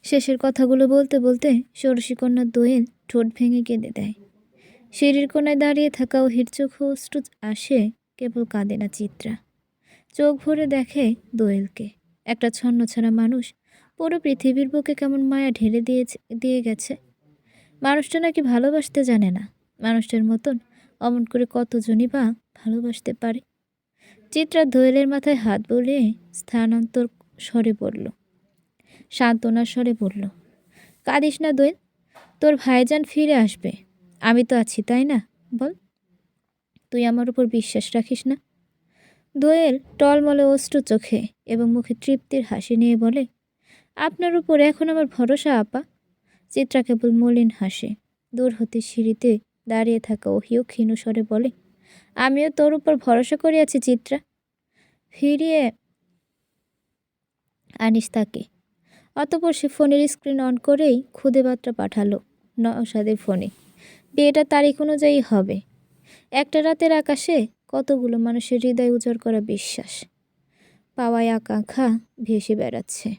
শেষের কথাগুলো বলতে বলতে ষোড়শীকন্যা দোয়েল ঠোঁট ভেঙে কেঁদে দেয়। সিঁড়ির কোনায় দাঁড়িয়ে থাকা ওহির চোখে অশ্রু আসে, কেবল কাঁদে না চিত্রা। চোখ ভরে দেখে দোয়েলকে, একটা ছন্নছাড়া মানুষ পুরো পৃথিবীর বুকে কেমন মায়া ঢেলে দিয়ে গেছে। মানুষটা নাকি ভালোবাসতে জানে না। মানুষটার মতন অমন করে কতজনই বা ভালোবাসতে পারে। চিত্রা দোয়েলের মাথায় হাত বুলিয়ে স্থানান্তর স্বরে বলল, সান্ত্বনার স্বরে বলল, কাঁদিস না দোয়েল, তোর ভাইজান ফিরে আসবে। আমি তো আছি, তাই না? বল, তুই আমার উপর বিশ্বাস রাখিস না? দোয়েল টলমলে অশ্রু চোখে এবং মুখে তৃপ্তির হাসি নিয়ে বলে, আপনার উপর এখন আমার ভরসা আপা। চিত্রা কেবল মলিন হাসে। দূর হতে সিঁড়িতে দাঁড়িয়ে থাকা ওহিও ক্ষীণ স্বরে বলে, আমিও তোর উপর ভরসা করিয়াছি চিত্রা। ফিরিয়ে আনিস তাকে। অতপর সে ফোনের স্ক্রিন অন করেই খুদে বার্তা পাঠালো নওশাদের ফোনে। বিয়েটা তারিখ অনুযায়ী হবে। একটা রাতের আকাশে কতগুলো মানুষের হৃদয় উজাড় করা বিশ্বাস, পাওয়ায় আকাঙ্ক্ষা ভেসে বেড়াচ্ছে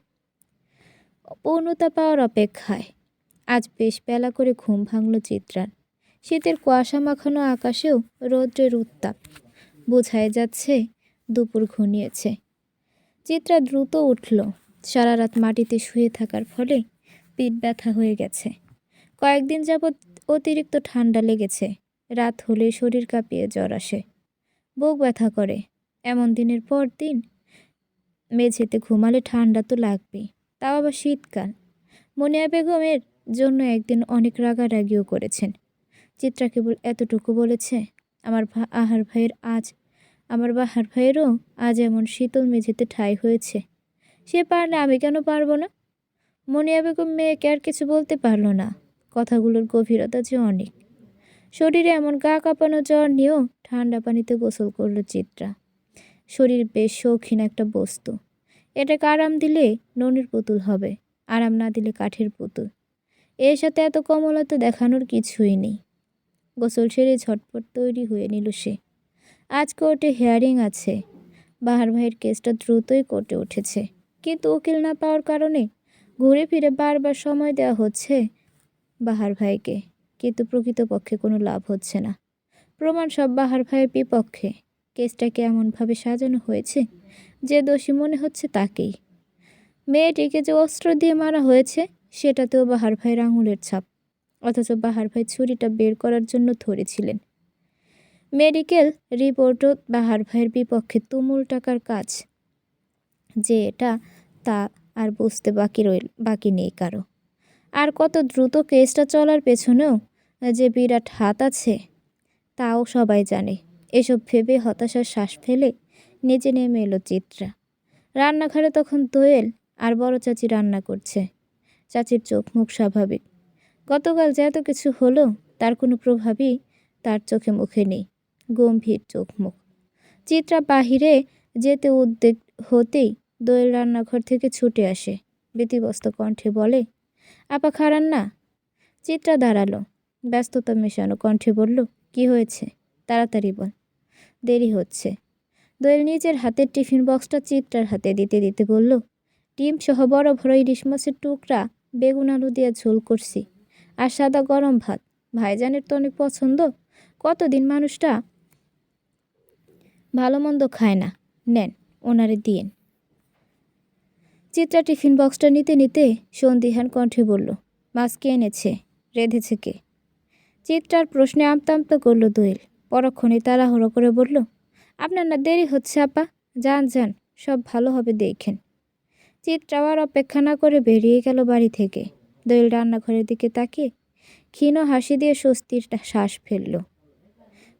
পূর্ণতা পাওয়ার অপেক্ষায়। আজ বেশ বেলা করে ঘুম ভাঙল চিত্রার। শীতের কুয়াশা মাখানো আকাশেও রৌদ্রের উত্তাপ, বোঝাই যাচ্ছে দুপুর ঘনিয়েছে। চিত্রা দ্রুত উঠল। সারা রাত মাটিতে শুয়ে থাকার ফলে পিঠ ব্যথা হয়ে গেছে। কয়েকদিন যাবৎ অতিরিক্ত ঠান্ডা লেগেছে। রাত হলে শরীর কাঁপিয়ে জ্বর আসে, বুক ব্যথা করে। এমন দিনের পর দিন মেঝেতে ঘুমালে ঠান্ডা তো লাগবেই, তাও আবার শীতকাল। মুনিয়া বেগমের জন্য একদিন অনেক রাগারাগিও করেছেন। চিত্রা কেবল এতটুকু বলেছে, আমার বাহার ভাইয়েরও আজ এমন শীতল মেঝেতে ঠাঁই হয়েছে। সে পারলে আমি কেন পারবো না? মুনিয়া বেগম মেয়েকে আর কিছু বলতে পারল না। কথাগুলোর গভীরতা যে অনেক। শরীরে এমন গা কাঁপানো জ্বর নিয়েও ঠান্ডা পানিতে গোসল করল চিত্রা। শরীর বেশ শৌখিন একটা বস্তু। এটাকে আরাম দিলে ননির পুতুল হবে, আরাম না দিলে কাঠের পুতুল। এর সাথে এত কমলতা দেখানোর কিছুই নেই। গোসল সেরে ঝটপট তৈরি হয়ে নিল সে। আজ কোর্টে হিয়ারিং আছে। বাহার ভাইয়ের কেসটা দ্রুতই কোর্টে উঠেছে, কিন্তু উকিল না পাওয়ার কারণে ঘুরে ফিরে বারবার সময় দেওয়া হচ্ছে বাহার ভাইকে, কিন্তু প্রকৃতপক্ষে কোনো লাভ হচ্ছে না। প্রমাণ সব বাহার ভাইয়ের বিপক্ষে। কেসটাকে এমনভাবে সাজানো হয়েছে যে দোষী মনে হচ্ছে তাকেই। মেয়েটিকে যে অস্ত্র দিয়ে মারা হয়েছে সেটাতেও বাহার ভাইয়ের আঙুলের ছাপ, অথচ বাহার ভাই ছুরিটা বের করার জন্য ধরেছিলেন। মেডিকেল রিপোর্টও বাহার ভাইয়ের বিপক্ষে তুমুল টাকার কাজ। যে এটা তা আর বুঝতে বাকি নেই কারো। আর কত দ্রুত কেসটা চলার পেছনেও যে বিরাট হাত আছে তাও সবাই জানে। এসব ভেবে হতাশার শ্বাস ফেলে নিচে নেমে এলো চিত্রা। রান্নাঘরে তখন দোয়েল আর বড় চাচি রান্না করছে। চাচির চোখ মুখ স্বাভাবিক। গতকাল যে এত কিছু হলো তার কোনো প্রভাবই তার চোখে মুখে নেই। গম্ভীর চোখ মুখ। চিত্রা বাহিরে যেতে উদ্বেগ হতেই দোয়েল রান্নাঘর থেকে ছুটে আসে। ভীতিগ্রস্ত কণ্ঠে বলে, আপা খারান না? চিত্রা দাঁড়ালো। ব্যস্ততা মেশানো কণ্ঠে বলল, কি হয়েছে? তাড়াতাড়ি বল, দেরি হচ্ছে। দোয়েল নিজের হাতের টিফিন বক্সটা চিত্রার হাতে দিতে দিতে বলল, ডিম সহ বড় বড় ইলিশ মাছের টুকরা, বেগুন আলু দিয়ে ঝোল করছি, আর সাদা গরম ভাত। ভাইজানের তো অনেক পছন্দ। কতদিন মানুষটা ভালো মন্দ খায় না। নেন, ওনারে দিয়েন। চিত্রা টিফিন বক্সটা নিতে নিতে সন্দিহান কণ্ঠে বলল, মাছ কে এনেছে? রেঁধেছে কে? চিত্রার প্রশ্নে আমতা আমতা করল দোয়েল। পরক্ষণে তাড়াহুড়ো করে বলল, আপনার না দেরি হচ্ছে আপা, যান যান, সব ভালো হবে দেখেন। চিত্রা আর অপেক্ষা না করে বেরিয়ে গেল বাড়ি থেকে। দোয়েল রান্নাঘরের দিকে তাকিয়ে ক্ষীণ হাসি দিয়ে স্বস্তির শ্বাস ফেলল।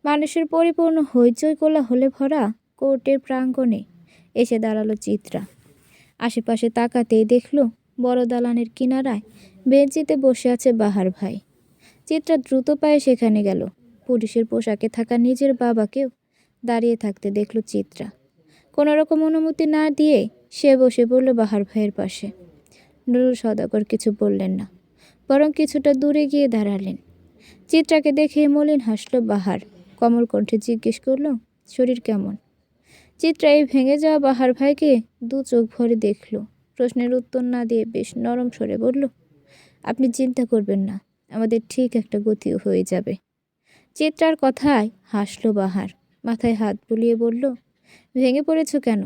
মানুষের পরিপূর্ণ হইচই কোলাহলে ভরা কোর্টের প্রাঙ্গণে এসে দাঁড়ালো চিত্রা। আশেপাশে তাকাতেই দেখল বড় দালানের কিনারায় বেঞ্চিতে বসে আছে বাহার ভাই। চিত্রা দ্রুত পায়ে সেখানে গেল। পুলিশের পোশাকে থাকা নিজের বাবাকেও দাঁড়িয়ে থাকতে দেখল চিত্রা। কোনো রকম অনুমতি না দিয়ে সে বসে পড়ল বাহার ভাইয়ের পাশে। নুরুল সওদাগর কিছু বললেন না, বরং কিছুটা দূরে গিয়ে দাঁড়ালেন। চিত্রাকে দেখে মলিন হাসল বাহার। কমল কণ্ঠে জিজ্ঞেস করল, শরীর কেমন? চিত্রা এই ভেঙে যাওয়া বাহার ভাইকে দু চোখ ভরে দেখল। প্রশ্নের উত্তর না দিয়ে বেশ নরম স্বরে বলল, আপনি চিন্তা করবেন না, আমাদের ঠিক একটা গতিও হয়ে যাবে। চিত্রার কথায় হাসলো বাহার, মাথায় হাত বুলিয়ে বলল, ভেঙে পড়েছ কেন?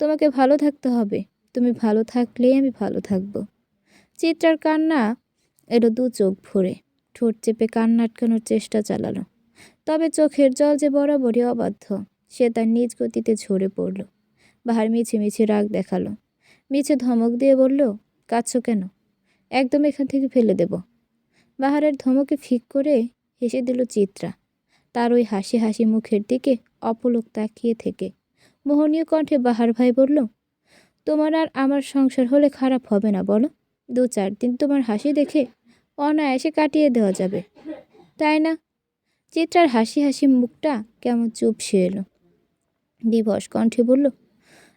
তোমাকে ভালো থাকতে হবে, তুমি ভালো থাকলেই আমি ভালো থাকবো। চিত্রার কান্না এলো দু চোখ ভরে, ঠোঁট চেপে কান্না আটকানোর চেষ্টা চালালো, তবে চোখের জল যে বরাবরই অবাধ্য, সে তার নিজ গতিতে ঝরে পড়ল। বাহার মিছে মিছে রাগ দেখালো, মিছে ধমক দিয়ে বলল, কাঁদছো কেন? একদম এখান থেকে ফেলে দেব। বাহারের ধমকে ফিক করে হেসে দিল চিত্রা, তার ওই হাসি হাসি মুখের দিকে অপলক তাকিয়ে থেকে মোহনীয় কণ্ঠে বাহার ভাই বলল, তোমার আর আমার সংসার হলে খারাপ হবে না বলো? 2-4 দিন তোমার হাসি দেখে অনায়াসে কাটিয়ে দেওয়া যাবে, তাই না? চিত্রার হাসি হাসি মুখটা কেমন চুপসে এলো, দিবস কণ্ঠে বলল,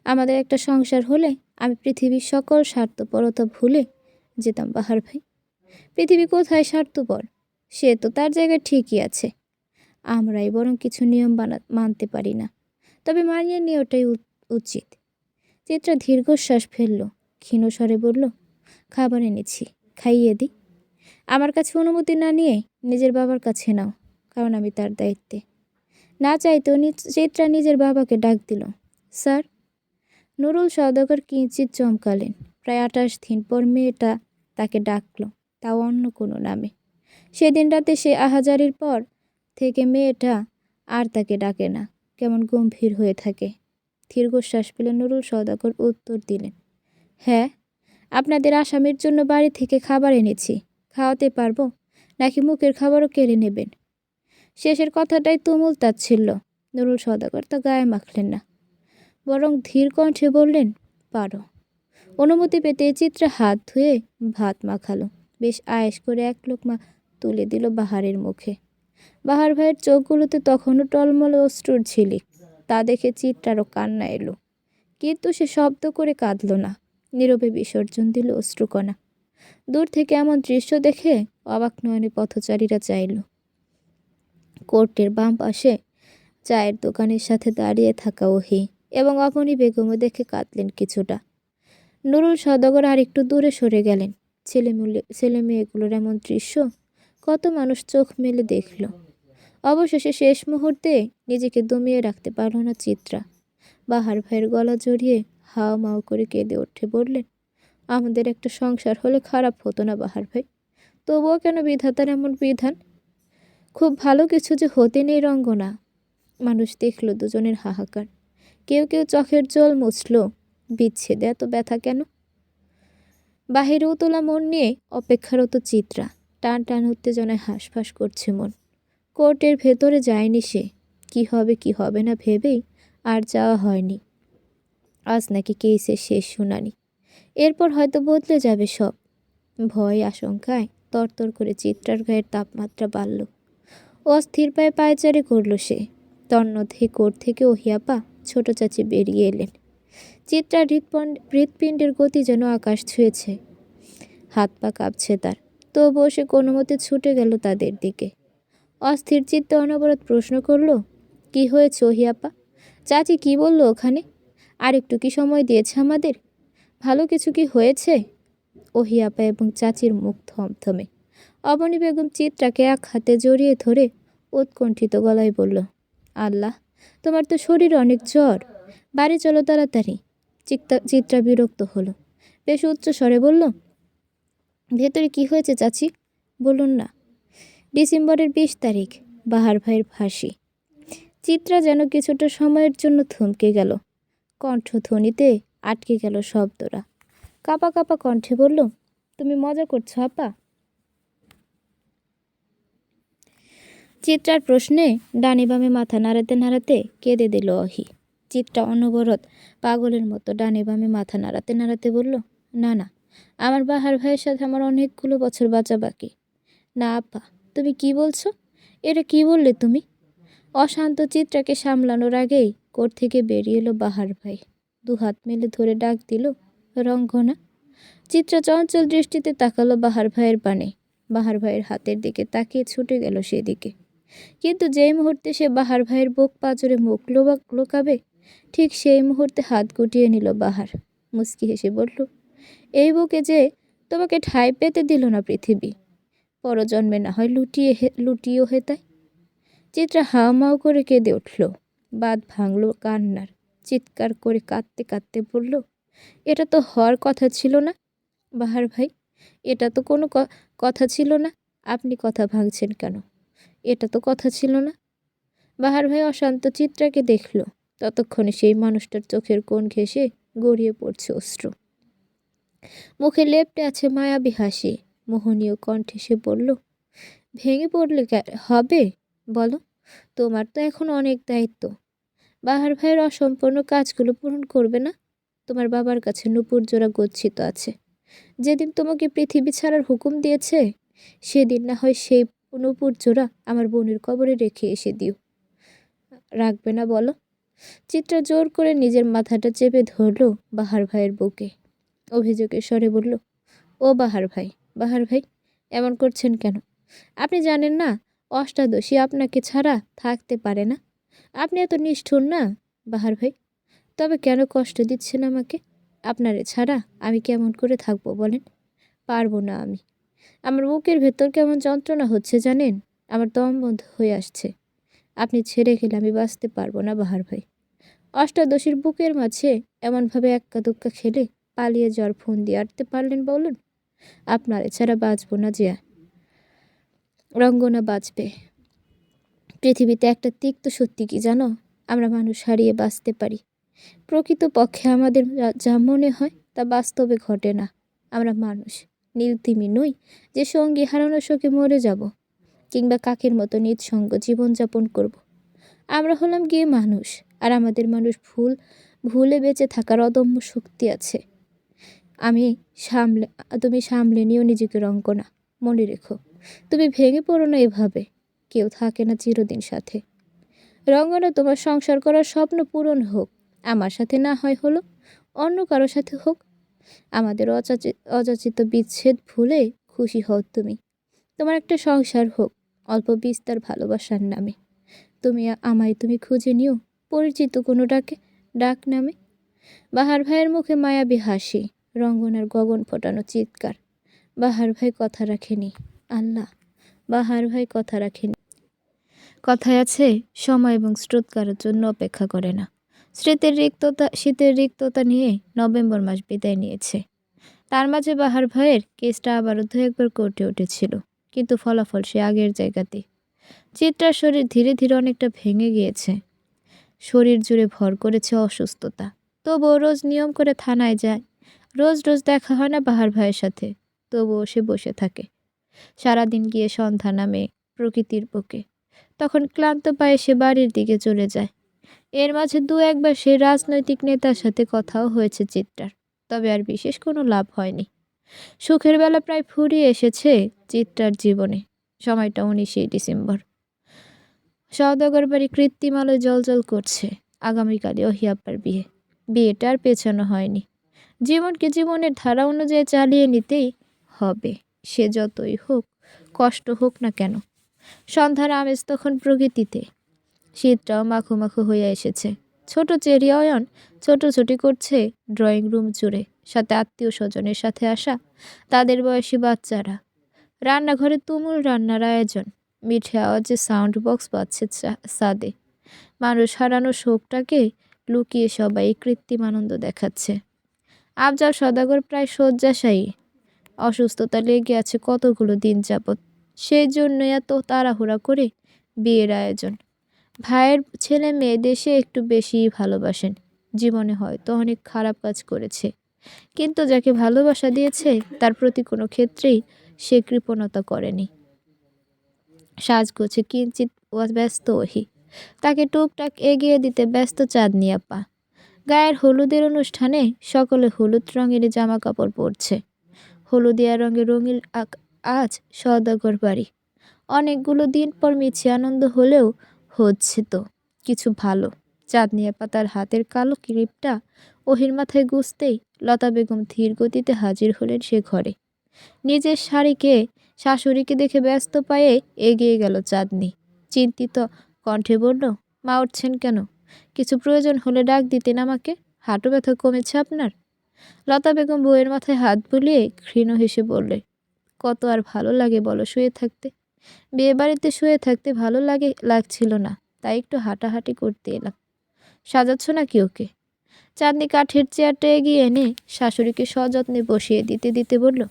আমাদের একটা সংসার হলে আমি পৃথিবীর সকল স্বার্থপরতা ভুলে যেতাম বাহার ভাই। পৃথিবী কোথায় স্বার্থপর? সে তো তার জায়গায় ঠিকই আছে, আমরাই বরং কিছু নিয়ম মানতে পারি না, তবে মানিয়ে নেওয়াটাই উচিত। চিত্রা দীর্ঘশ্বাস ফেলল, ক্ষীণ স্বরে বলল, খাবার এনেছি, খাইয়ে দিই। আমার কাছে অনুমতি না নিয়ে নিজের বাবার কাছে নাও, কারণ আমি তার দায়িত্বে। না চাইতেও চিত্রা নিজের বাবাকে ডাক দিল, স্যার। নুরুল সওদাগর কিঞ্চিৎ চমকালেন, প্রায় 28 দিন পর মেয়েটা তাকে ডাকল, তাও অন্য কোনো নামে। সেদিন রাতে সে আহাজারির পর থেকে মেয়েটা আর তাকে ডাকে না, কেমন গম্ভীর হয়ে থাকে। দীর্ঘশ্বাস ফেলে নুরুল সওদাগর উত্তর দিলেন, হ্যাঁ, আপনাদের আসামির জন্য বাড়ি থেকে খাবার এনেছি, খাওয়াতে পারবো নাকি মুখের খাবারও কেড়ে নেবেন? শেষের কথাটাই তুমুল তাচ্ছিল্য। নুরুল সওদাগর তা গায়ে মাখলেন না, বরং ধীর কণ্ঠে বললেন, পারো। অনুমতি পেতে চিত্রা হাত ধুয়ে ভাত মাখালো, বেশ আয়েশ করে 1 লোকমা তুলে দিল বাহারের মুখে। বাহার ভাইয়ের চোখগুলোতে তখনও টলমল অশ্রুর ঝিলিক, তা দেখে চিত্রারও কান্না এলো, কিন্তু সে শব্দ করে কাঁদল না, নীরবে বিসর্জন দিল অশ্রুকণা। দূর থেকে এমন দৃশ্য দেখে অবাক নয়নে পথচারীরা চাইল। কোর্টের বাম পাশে চায়ের দোকানের সাথে দাঁড়িয়ে থাকা ওহি এবং অবনী বেগমও দেখে কাঁদলেন কিছুটা। নুরুল সওদাগর আর একটু দূরে সরে গেলেন। ছেলে মেয়েগুলোর এমন দৃশ্য কত মানুষ চোখ মেলে দেখল। অবশেষে শেষ মুহূর্তে নিজেকে দমিয়ে রাখতে পারল না চিত্রা, বাহার ভাইয়ের গলা জড়িয়ে হাও মাও করে কেঁদে উঠে বললেন, আমাদের একটা সংসার হলে খারাপ হতো না বাহার ভাই, তবুও কেন বিধাতার এমন বিধান? খুব ভালো কিছু যে হতে নেই রঙ্গনা। মানুষ দেখল দুজনের হাহাকার, কেউ কেউ চোখের জল মুছল, বিচ্ছেদে এত ব্যথা কেন? বাহিরে উতলা মন নিয়ে অপেক্ষারত চিত্রা, টান টান উত্তেজনায় হাঁসফাঁস করছে মন। কোর্টের ভেতরে যায়নি সে, কি হবে কি হবে না ভেবেই আর যাওয়া হয়নি। আজ নাকি কেসের শেষ শুনানি, এরপর হয়তো বদলে যাবে সব। ভয় আশঙ্কায় তরতর করে চিত্রার গায়ের তাপমাত্রা বাড়ল। অস্থির পায়ে পায়চারি করল সে। তন্মধ্যে কোর্ট থেকে ওহিয়াপা ছোট চাচি বেরিয়ে এলেন। চিত্রার হৃৎপিণ্ডের গতি যেন আকাশ ছুঁয়েছে, হাত পা কাঁপছে তার, তবুও সে কোনো মতে ছুটে গেল তাদের দিকে। অস্থির চিত্তে অনবরত প্রশ্ন করল, কি হয়েছে ওহিয়াপা? চাচি কি বলল ওখানে? আর একটু কি সময় দিয়েছে আমাদের? ভালো কিছু কি হয়েছে? ওহিয়াপা এবং চাচির মুখ থমথমে। অবনী বেগম চিত্রাকে এক হাতে জড়িয়ে ধরে উৎকণ্ঠিত গলায় বলল, আল্লাহ, তোমার তো শরীর অনেক জ্বর, বাড়ি চলো তাড়াতাড়ি। চিত্রা বিরক্ত হলো, বেশ উচ্চ স্বরে বলল, ভেতরে কি হয়েছে চাচি, বলুন না। ডিসেম্বরের 20 তারিখ, বাহার ভাইয়ের ফাঁসি। চিত্রা যেন কিছুটা সময়ের জন্য থমকে গেল, কণ্ঠধ্বনিতে আটকে গেল শব্দরা। কাঁপা কাঁপা কণ্ঠে বলল, তুমি মজা করছো আপা? চিত্রার প্রশ্নে ডানে বামে মাথা নাড়াতে নাড়াতে কেঁদে দিল অহি। চিত্রা অনবরত পাগলের মতো ডানে বামে মাথা নাড়াতে নাড়াতে বলল, না না, আমার বাহার ভাইয়ের সাথে আমার অনেকগুলো বছর বাঁচা বাকি। না আপা, তুমি কি বলছো? এটা কি বললে তুমি? অশান্ত চিত্রাকে সামলানোর আগেই কোর্ট থেকে বেরিয়ে এলো বাহার ভাই, 2 হাত মেলে ধরে ডাক দিল, রঙ্গনা। চিত্রা চঞ্চল দৃষ্টিতে তাকালো বাহার ভাইয়ের পানে। বাহার ভাইয়ের হাতের দিকে তাকিয়ে ছুটে গেল সেদিকে, কিন্তু যেই মুহূর্তে সে বাহার ভাইয়ের বুক পাঁজরে মুখ লোকাবে, ঠিক সেই মুহূর্তে হাত গুটিয়ে নিল বাহার। মুচকি হেসে বলল, এই বুকে যে তোমাকে ঠাঁই পেতে দিল না পৃথিবী, পরজন্মে না হয় লুটিয়েও হেতায়। চিত্রা হাউমাউ করে কেঁদে উঠল। বাঁধ ভাঙল কান্নার। চিৎকার করে কাঁদতে কাঁদতে বলল, এটা তো হওয়ার কথা ছিল না বাহার ভাই, এটা তো কোনো কথা ছিল না। আপনি কথা ভাঙছেন কেন? এটা তো কথা ছিল না। বাহার ভাই অশান্ত চিত্রাকে দেখল। ততক্ষণে সেই মানুষটার চোখের কোণ ঘেঁষে গড়িয়ে পড়ছে অশ্রু। মুখে লেপ্টে আছে মায়াবী হাসি। মোহনীয় কণ্ঠে সে বলল, ভেঙে পড়লে হবে বলো? তোমার তো এখন অনেক দায়িত্ব। বাহার ভাইয়ের অসম্পূর্ণ কাজগুলো পূরণ করবে না? তোমার বাবার কাছে নুপুর জোড়া গচ্ছিত আছে। যেদিন তোমাকে পৃথিবী ছাড়ার হুকুম দিয়েছে, সেদিন না হয় সেই নুপুর জোড়া আমার বোনের কবরে রেখে এসে দিও। রাখবে না বলো? চিত্রা জোর করে নিজের মাথাটা চেপে ধরল বাহার ভাইয়ের বুকে। অভিযোগের স্বরে বলল, ও বাহার ভাই, বাহার ভাই, এমন করছেন কেন? আপনি জানেন না অষ্টাদশী আপনাকে ছাড়া থাকতে পারে না? আপনি এত নিষ্ঠুর না বাহার ভাই। তবে কেন কষ্ট দিচ্ছেন আমাকে? আপনারে ছাড়া আমি কেমন করে থাকবো বলেন? পারবো না আমি। আমার বুকের ভেতর কেমন যন্ত্রণা হচ্ছে জানেন? আমার দম বন্ধ হয়ে আসছে। আপনি ছেড়ে গেলে আমি বাঁচতে পারবো না বাহার ভাই। অষ্টাদশীর বুকের মাঝে এমনভাবে এক্কা দুক্কা খেলে পালিয়ে যাওয়ার ফোন দিয়ে আটতে পারলেন বলুন? আপনার এছাড়া বাঁচবো না জিয়া। রঙ্গনা বাঁচবে। পৃথিবীতে একটা তিক্ত সত্যি কি জানো? আমরা মানুষ হারিয়ে বাঁচতে পারি। প্রকৃতপক্ষে আমাদের যা মনে হয় তা বাস্তবে ঘটে না। আমরা মানুষ, নির্তিমি নই যে সঙ্গী হারানোর শোকে মরে যাব, কিংবা কাকের মতো নিঃসঙ্গ জীবনযাপন করব। আমরা হলাম গিয়ে মানুষ, আর আমাদের ভুলে বেঁচে থাকার অদম্য শক্তি আছে। তুমি সামলে নিও নিজেকে রঙ্গনা। মনে রেখো, তুমি ভেঙে পড়ো না এভাবে। কেউ থাকে না চিরদিন সাথে। রঙ্গনা, তোমার সংসার করার স্বপ্ন পূরণ হোক। আমার সাথে না হয় হলো, অন্য কারো সাথে হোক। আমাদের অযাচিত বিচ্ছেদ ভুলে খুশি হও তুমি। তোমার একটা সংসার হোক, অল্প বিস্তার ভালোবাসার নামে। তুমি খুঁজে নিও পরিচিত কোনো ডাক নামে। বাহার ভাইয়ের মুখে মায়াবী হাসি, রঙ্গনার গগন ফোটানো চিৎকার। বাহার ভাই কথা রাখেনি। আল্লাহ, বাহার ভাই কথা রাখেনি। কথায় আছে, সময় এবং স্রোত কারোর জন্য অপেক্ষা করে না। শীতের রিক্ততা নিয়ে নভেম্বর মাস বিদায় নিয়েছে। তার মাঝে বাহার ভাইয়ের কেসটা আবারও দু একবার কোর্টে উঠেছিল, কিন্তু ফলাফল সে আগের জায়গাতে। চিত্রার শরীর ধীরে ধীরে অনেকটা ভেঙে গিয়েছে। শরীর জুড়ে ভর করেছে অসুস্থতা। তবুও রোজ নিয়ম করে থানায় যায়। রোজ রোজ দেখা হয় না বাহার ভাইয়ের সাথে, তবুও সে বসে থাকে। সারাদিন গিয়ে সন্ধ্যা নামে প্রকৃতির বুকে। তখন ক্লান্ত পায়ে সে বাড়ির দিকে চলে যায়। এর মাঝে দু একবার সে রাজনৈতিক নেতার সাথে কথাও হয়েছে চিত্রার, তবে আর বিশেষ কোনো লাভ হয়নি। সুখের বেলা প্রায় ফুরিয়ে এসেছে চিত্রার জীবনে। সময়টা 19শে ডিসেম্বর। সওদাগর বাড়ি কৃত্রিম আলোয় জ্বলজ্বল করছে। আগামীকালই ওহিয়াপ্পার বিয়ে। বিয়েটা আর পেছানো হয়নি। জীবনকে জীবনের ধারা অনুযায়ী চালিয়ে নিতেই হবে, সে যতই হোক, কষ্ট হোক না কেন। সন্ধ্যার আমেজ তখন প্রকৃতিতে। শীতটাও মাখো মাখো হয়ে এসেছে। ছোট চেরি অয়ন ছোটোছুটি করছে ড্রয়িং রুম জুড়ে, সাথে আত্মীয় স্বজনের সাথে আসা তাদের বয়সী বাচ্চারা। রান্নাঘরে তুমুল রান্নার আয়োজন। মিঠে আওয়াজে সাউন্ড বক্স বাজছে ছাদে। মানুষ হারানোর শোকটাকে লুকিয়ে সবাই কৃত্রিম আনন্দ দেখাচ্ছে। আফজাল সওদাগর প্রায় শয্যাশায়ী। অসুস্থতা লেগে আছে কতগুলো দিন যাবৎ। সেই জন্য এত তাড়াহুড়া করে বিয়ের আয়োজন। ভাইয়ের ছেলে মেয়ে দেশে একটু বেশিই ভালোবাসেন। জীবনে হয়তো অনেক খারাপ কাজ করেছে, কিন্তু যাকে ভালোবাসা দিয়েছে তার প্রতি কোনো ক্ষেত্রেই সে কৃপণতা করেনি। সাজগোছে কিঞ্চিত ব্যস্ত ওহি। তাকে টুকটাক এগিয়ে দিতে ব্যস্ত চাঁদনি আপা। গায়ের হলুদের অনুষ্ঠানে সকলে হলুদ রঙের জামা কাপড় পরছে। হলুদিয়া রঙে রঙিন আজ সওদাগর বাড়ি। অনেকগুলো দিন পর মিছে আনন্দ হলেও হচ্ছে তো কিছু ভালো। চাঁদনি আপা তার হাতের কালো ক্লিপটা ওহির মাথায় গুজতেই লতা বেগম ধীর গতিতে হাজির হলেন সে ঘরে। নিজের শাশুড়িকে দেখে ব্যস্ত পায়ে এগিয়ে গেল চাঁদনি। চিন্তিত কণ্ঠে বলল, মা উঠছেন কেন? কিছু প্রয়োজন হলে ডাক দিতেন আমাকে। হাঁটু ব্যথা কমেছে আপনার? লতা বেগম বউয়ের মাথায় হাত বুলিয়ে ক্ষীণ হেসে বললে, কত আর ভালো লাগে বলো শুয়ে থাকতে। বিয়ে বাড়িতে শুয়ে থাকতে ভালো লাগছিল না, তাই একটু হাঁটাহাঁটি করতে এলাম। সাজাচ্ছ নাকি ওকে? চাঁদনি কাঠের চেয়ারটা এগিয়ে এনে শাশুড়িকে সযত্নে বসিয়ে দিতে দিতে বলল,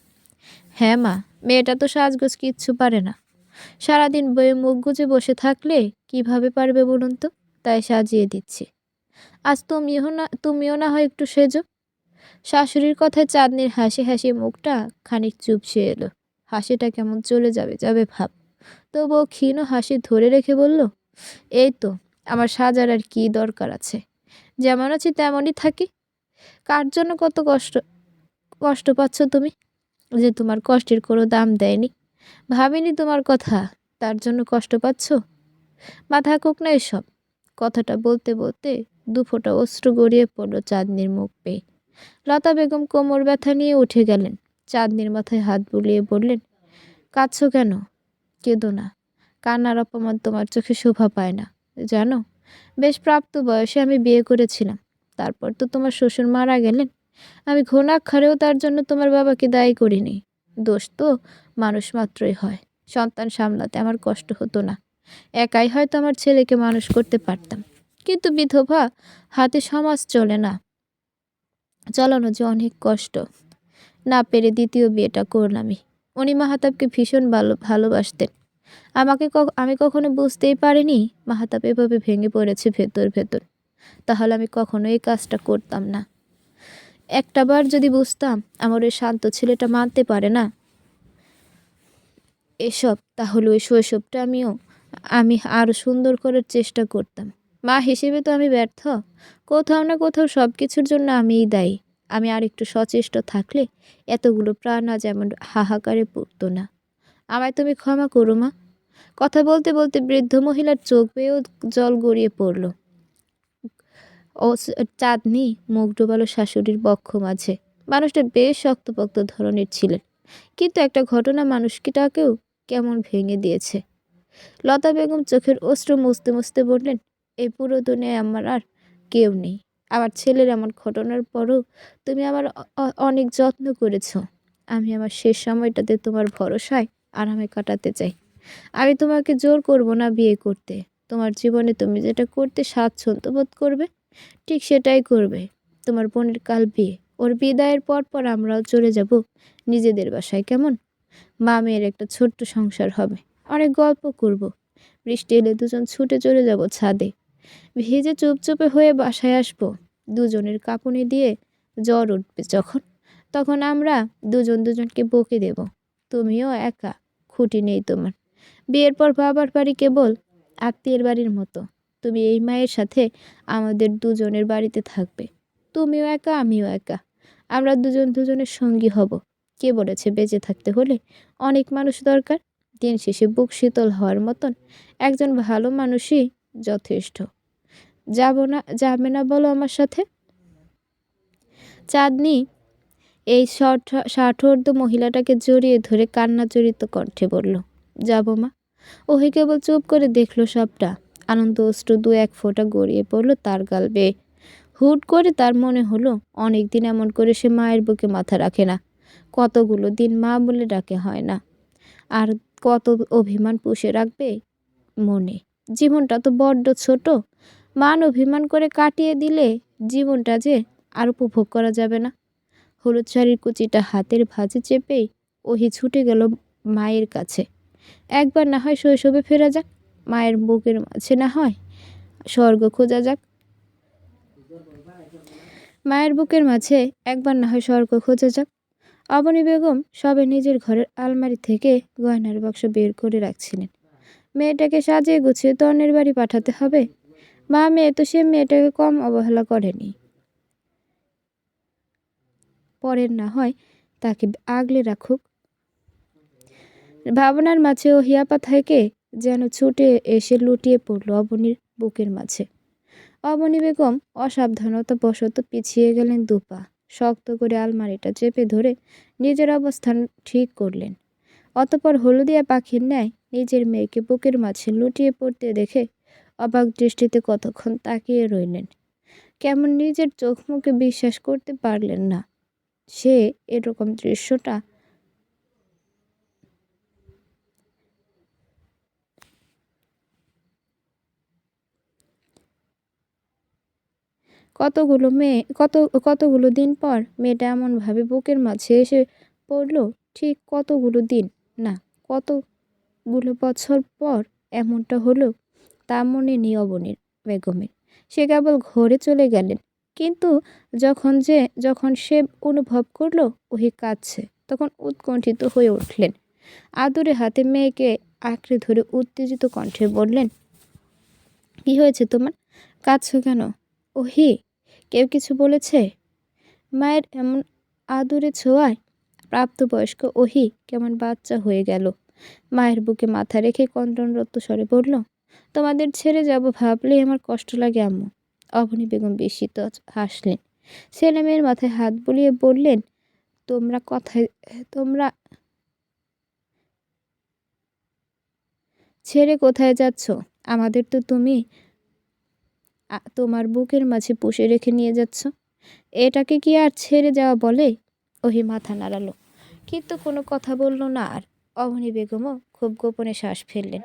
হ্যাঁ মা, মেয়েটা তো সাজগোজ কিচ্ছু পারে না। সারাদিন বইয়ে মুখ গুজে বসে থাকলে কিভাবে পারবে বলুন তো? তাই সাজিয়ে দিচ্ছি। আজ তুমিও না হয় একটু সেজো। শাশুড়ির কথায় চাঁদনির হাসি হাসি মুখটা খানিক চুপসে এলো। হাসিটা কেমন চলে যাবে যাবে ভাব। তবুও ক্ষীণ হাসি ধরে রেখে বলল, এই তো, আমার সাজার আর কি দরকার আছে? যেমন আছি তেমনই থাকি। কার জন্য কত কষ্ট কষ্ট পাচ্ছ তুমি, যে তোমার কষ্টের কোনো দাম দেয়নি? ভাবিনি তোমার কথা, তার জন্য কষ্ট পাচ্ছ? মা থাকুক না এসব। কথাটা বলতে বলতে দুফোঁটা অশ্রু গড়িয়ে পড়ল চাঁদনির মুখ পেয়ে। লতা বেগম কোমর ব্যথা নিয়ে উঠে গেলেন। চাঁদনির মাথায় হাত বুলিয়ে বললেন, কাঁদছ কেন? কেঁদো না। কান্নার অপমান তোমার চোখে শোভা পায় না, জানো? বেশ প্রাপ্ত বয়সে আমি বিয়ে করেছিলাম। তারপর তো তোমার শ্বশুর মারা গেলেন। আমি ঘুণাক্ষরেও তার জন্য তোমার বাবাকে দায়ী করিনি। দোষ তো মানুষ মাত্রই হয়। সন্তান সামলাতে আমার কষ্ট হতো না। একাই হয়তো আমার ছেলেকে মানুষ করতে পারতাম। কিন্তু বিধবা হাতে সমাজ চলে না, চালানো যে অনেক কষ্ট। না পেরে দ্বিতীয় বিয়েটা করলামই। উনি মাহাতাবকে ভীষণ ভালোবাসতেন। আমি কখনো বুঝতেই পারিনি মাহাতাব এভাবে ভেঙে পড়েছে ভেতর ভেতর। তাহলে আমি কখনো এই কাজটা করতাম না। একটাবার যদি বুঝতাম আমার ওই শান্ত ছেলেটা মানতে পারে না এসব, তাহলে ওই শৈশবটা আমি আরও সুন্দর করার চেষ্টা করতাম। মা হিসেবে তো আমি ব্যর্থ। কোথাও না কোথাও সব কিছুর জন্য আমিই দায়ী। আমি আর একটু সচেষ্ট থাকলে এতগুলো প্রাণ আজ এমন হাহাকারে পড়তো না। আমায় তুমি ক্ষমা করো মা। কথা বলতে বলতে বৃদ্ধ মহিলার চোখ বেয়েও জল গড়িয়ে পড়ল। চাঁদনি মুখ ডোবালো শাশুড়ির বক্ষ মাঝে। মানুষটা বেশ শক্তপোক্ত ধরনের ছিলেন, কিন্তু একটা ঘটনা মানুষটাকেও কেমন ভেঙে দিয়েছে। লতা বেগম চোখের অশ্রু মুছতে মুছতে বললেন, এই পুরো দুনিয়ায় আমার আর কেউ নেই। আমার ছেলের এমন ঘটনার পরও তুমি আমার অনেক যত্ন করেছ। আমি আমার শেষ সময়টাতে তোমার ভরসায় আরামে কাটাতে চাই। আমি তোমাকে জোর করব না বিয়ে করতে। তোমার জীবনে তুমি যেটা করতে স্বাচ্ছন্দ্য বোধ করবে, ঠিক সেটাই করবে। তোমার বোনের কাল বিয়ে, ওর বিদায়ের পর পর আমরাও চলে যাব নিজেদের বাসায়, কেমন? মা মেয়ের একটা ছোট্ট সংসার হবে। অনেক গল্প করব। বৃষ্টি এলে দুজন ছুটে চলে যাব ছাদে। ভিজে চুপচুপে হয়ে বাসায় আসবো। দুজনের কাঁপুনি দিয়ে জ্বর উঠবে যখন, তখন আমরা দুজনকে বকে দেব। তুমিও একা, খুঁটি নেই তোমার। বিয়ের পর বাবার বাড়ি কেবল আত্মীয়ের বাড়ির মতো। তুমি এই মায়ের সাথে আমাদের দুজনের বাড়িতে থাকবে। তুমিও একা, আমিও একা। আমরা দুজনের সঙ্গী হব। কে বলেছে বেঁচে থাকতে হলে অনেক মানুষ দরকার? দিন শেষে বুক শীতল হওয়ার মতন একজন ভালো মানুষই যথেষ্ট। যাবে না বলো আমার সাথে? চাঁদনি এই ষাটোর্ধ্ব মহিলাটাকে জড়িয়ে ধরে কান্না জড়িত কণ্ঠে বলল, যাব মা। ওহি কেবল চুপ করে দেখলো সবটা। আনন্দ অশ্রু দু এক ফোঁটা গড়িয়ে পড়ল তার গাল বেয়ে। হুট করে তার মনে হলো অনেক দিন এমন করে সে মায়ের বুকে মাথা রাখে না। কতগুলো দিন মা বলে ডাকে হয় না। আর কত অভিমান পুষে রাখবে মনে। জীবনটা তো বড্ড ছোট। মান অভিমান করে কাটিয়ে দিলে জীবনটা যে আর উপভোগ করা যাবে না। হলুদ শাড়ির কুচিটা হাতের ভাঁজে চেপেই ওহি ছুটে গেল মায়ের কাছে। একবার না হয় শৈশবে ফেরা যাক, মায়ের বুকের মাঝে না হয় স্বর্গ খোঁজা যাক। মায়ের বুকের মাঝে একবার না হয় স্বর্গ খোঁজা যাক। অবনী বেগম সবে নিজের ঘরের আলমারি থেকে গয়নার বাক্স বের করে রাখছিলেন। মেয়েটাকে সাজিয়ে গুছিয়ে তো অন্যের বাড়ি পাঠাতে হবে। মা মেয়ে তো সে মেয়েটাকে কম অবহেলা করেনি। পরের না হয় তাকে আগলে রাখুক। ভাবনার মাঝে ও হিয়াপা থেকে যেন ছুটে এসে লুটিয়ে পড়ল অবনীর বুকের মাঝে। অবনী বেগম অসাবধানতা বশত পিছিয়ে গেলেন দুপা। শক্ত করে আলমারিটা চেপে ধরে নিজের অবস্থান ঠিক করলেন। অতপর হলুদিয়া পাখির ন্যায় নিজের মেয়েকে বুকের মাঝে লুটিয়ে পড়তে দেখে অবাক দৃষ্টিতে কতক্ষণ তাকিয়ে রইলেন। কেমন নিজের চোখ মুখে বিশ্বাস করতে পারলেন না। সে এরকম দৃশ্যটা কতগুলো দিন পর মেয়েটা এমনভাবে বুকের মাঝে এসে পড়ল। ঠিক কতগুলো দিন না, কতগুলো বছর পর এমনটা হলো তা মনে নেই অবনীর বেগমের। সে কেবল ঘরে চলে গেলেন, কিন্তু যখন সে অনুভব করলো ওহি কাঁদছে, তখন উৎকণ্ঠিত হয়ে উঠলেন। আদুরে হাতে মেয়েকে আঁকড়ে ধরে উত্তেজিত কণ্ঠে বললেন, কি হয়েছে তোমার? কাঁদছো কেন ওহি? কেউ কিছু বলেছে? মায়ের এমন আদুরে ছোঁয়ায় প্রাপ্তবয়স্ক ওহি কেমন বাচ্চা হয়ে গেল। মায়ের বুকে মাথা রেখে কণ্ঠরত স্বরে বলল, তোমাদের ছেড়ে যাব ভাবলেই আমার কষ্ট লাগে আম্মু। অবনী বেগম বিস্মিত হাসলেন। ছেলে মেয়ের মাথায় হাত বুলিয়ে বললেন, তোমরা ছেড়ে কোথায় যাচ্ছ? আমাদের তো তুমি তোমার বুকের মাঝে পুষে রেখে নিয়ে যাচ্ছ। এটাকে কি আর ছেড়ে যাওয়া বলে? ওহি মাথা নাড়ালো, কিন্তু কোনো কথা বলল না। আর অবনী বেগমও খুব গোপনে শ্বাস ফেললেন।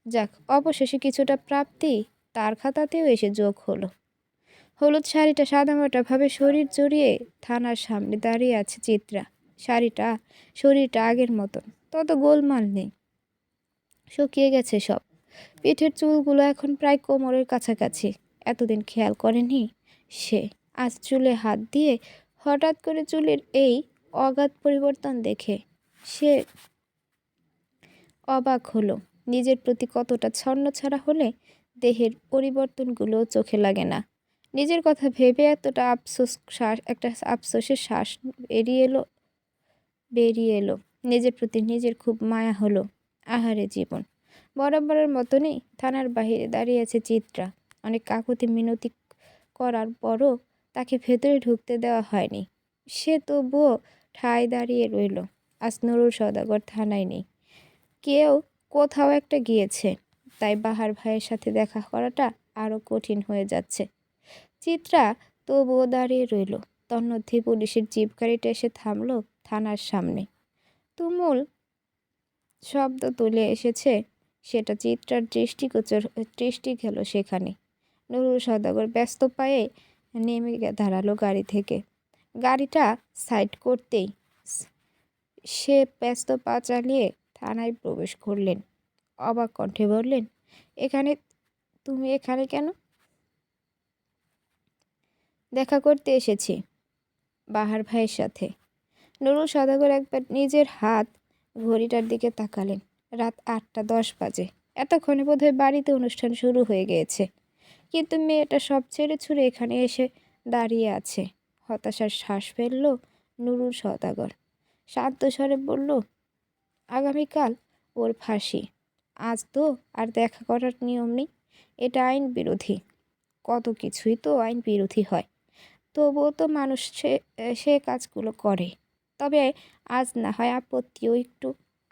যাক, অবশেষে কিছুটা প্রাপ্তি তার খাতাতেও এসে যোগ হলো। হলুদ শাড়িটা সাদামাটাভাবে শরীর জড়িয়ে থানার সামনে দাঁড়িয়ে আছে চিত্রা। শরীরটা আগের মতন, তত গোলমাল নেই, শুকিয়ে গেছে সব। পিঠের চুলগুলো এখন প্রায় কোমরের কাছাকাছি। এতদিন খেয়াল করেনি সে। আজ চুলে হাত দিয়ে হঠাৎ করে চুলের এই অগাধ পরিবর্তন দেখে সে অবাক হলো। নিজের প্রতি কতটা ছন্নছাড়া হলে দেহের পরিবর্তনগুলো চোখে লাগে না। নিজের কথা ভেবে একটা আফসোসের শ্বাস বেরিয়ে এলো। নিজের প্রতি নিজের খুব মায়া হলো। আহারে জীবন! বরাবরের মতনই থানার বাহিরে দাঁড়িয়ে আছে চিত্রা। অনেক কাকুতি মিনতি করার পরও তাকে ভেতরে ঢুকতে দেওয়া হয়নি। সে তবুও ঠায় দাঁড়িয়ে রইল। আজ নুরুল সওদাগর থানায় নেই, কেউ কোথাও একটা গিয়েছে, তাই বাহার ভাইয়ের সাথে দেখা করাটা আরও কঠিন হয়ে যাচ্ছে। চিত্রা তবুও দাঁড়িয়ে রইল। তন্মধ্যে পুলিশের জিপ গাড়িটা এসে থামল থানার সামনে। তুমুল শব্দ তুলে এসেছে, সেটা চিত্রার দৃষ্টি গেল সেখানে। নুরুল সওদাগর ব্যস্ত পায়ে নেমে দাঁড়ালো গাড়ি থেকে। গাড়িটা সাইড করতেই সে ব্যস্ত পা চালিয়ে থানায় প্রবেশ করলেন। অবাক কণ্ঠে বললেন, তুমি এখানে কেন? দেখা করতে এসেছি বাহার ভাইয়ের সাথে। নুরুল সওদাগর একবার নিজের হাত ঘড়িটার দিকে তাকালেন। রাত 8টা 10 বাজে। এতক্ষণে বোধহয় বাড়িতে অনুষ্ঠান শুরু হয়ে গিয়েছে, কিন্তু মেয়েটা সব ছেড়ে ছুড়ে এখানে এসে দাঁড়িয়ে আছে। হতাশার শ্বাস ফেলল নুরুল সওদাগর। শান্ত স্বরে বলল, আগামীকাল ওর ফাঁসি। আজ তো আর দেখা করার নিয়ম নেই, এটা আইন বিরোধী। কত কিছুই তো আইন বিরোধী হয়, তবুও তো মানুষ সে কাজগুলো করে। তবে আজ না হয়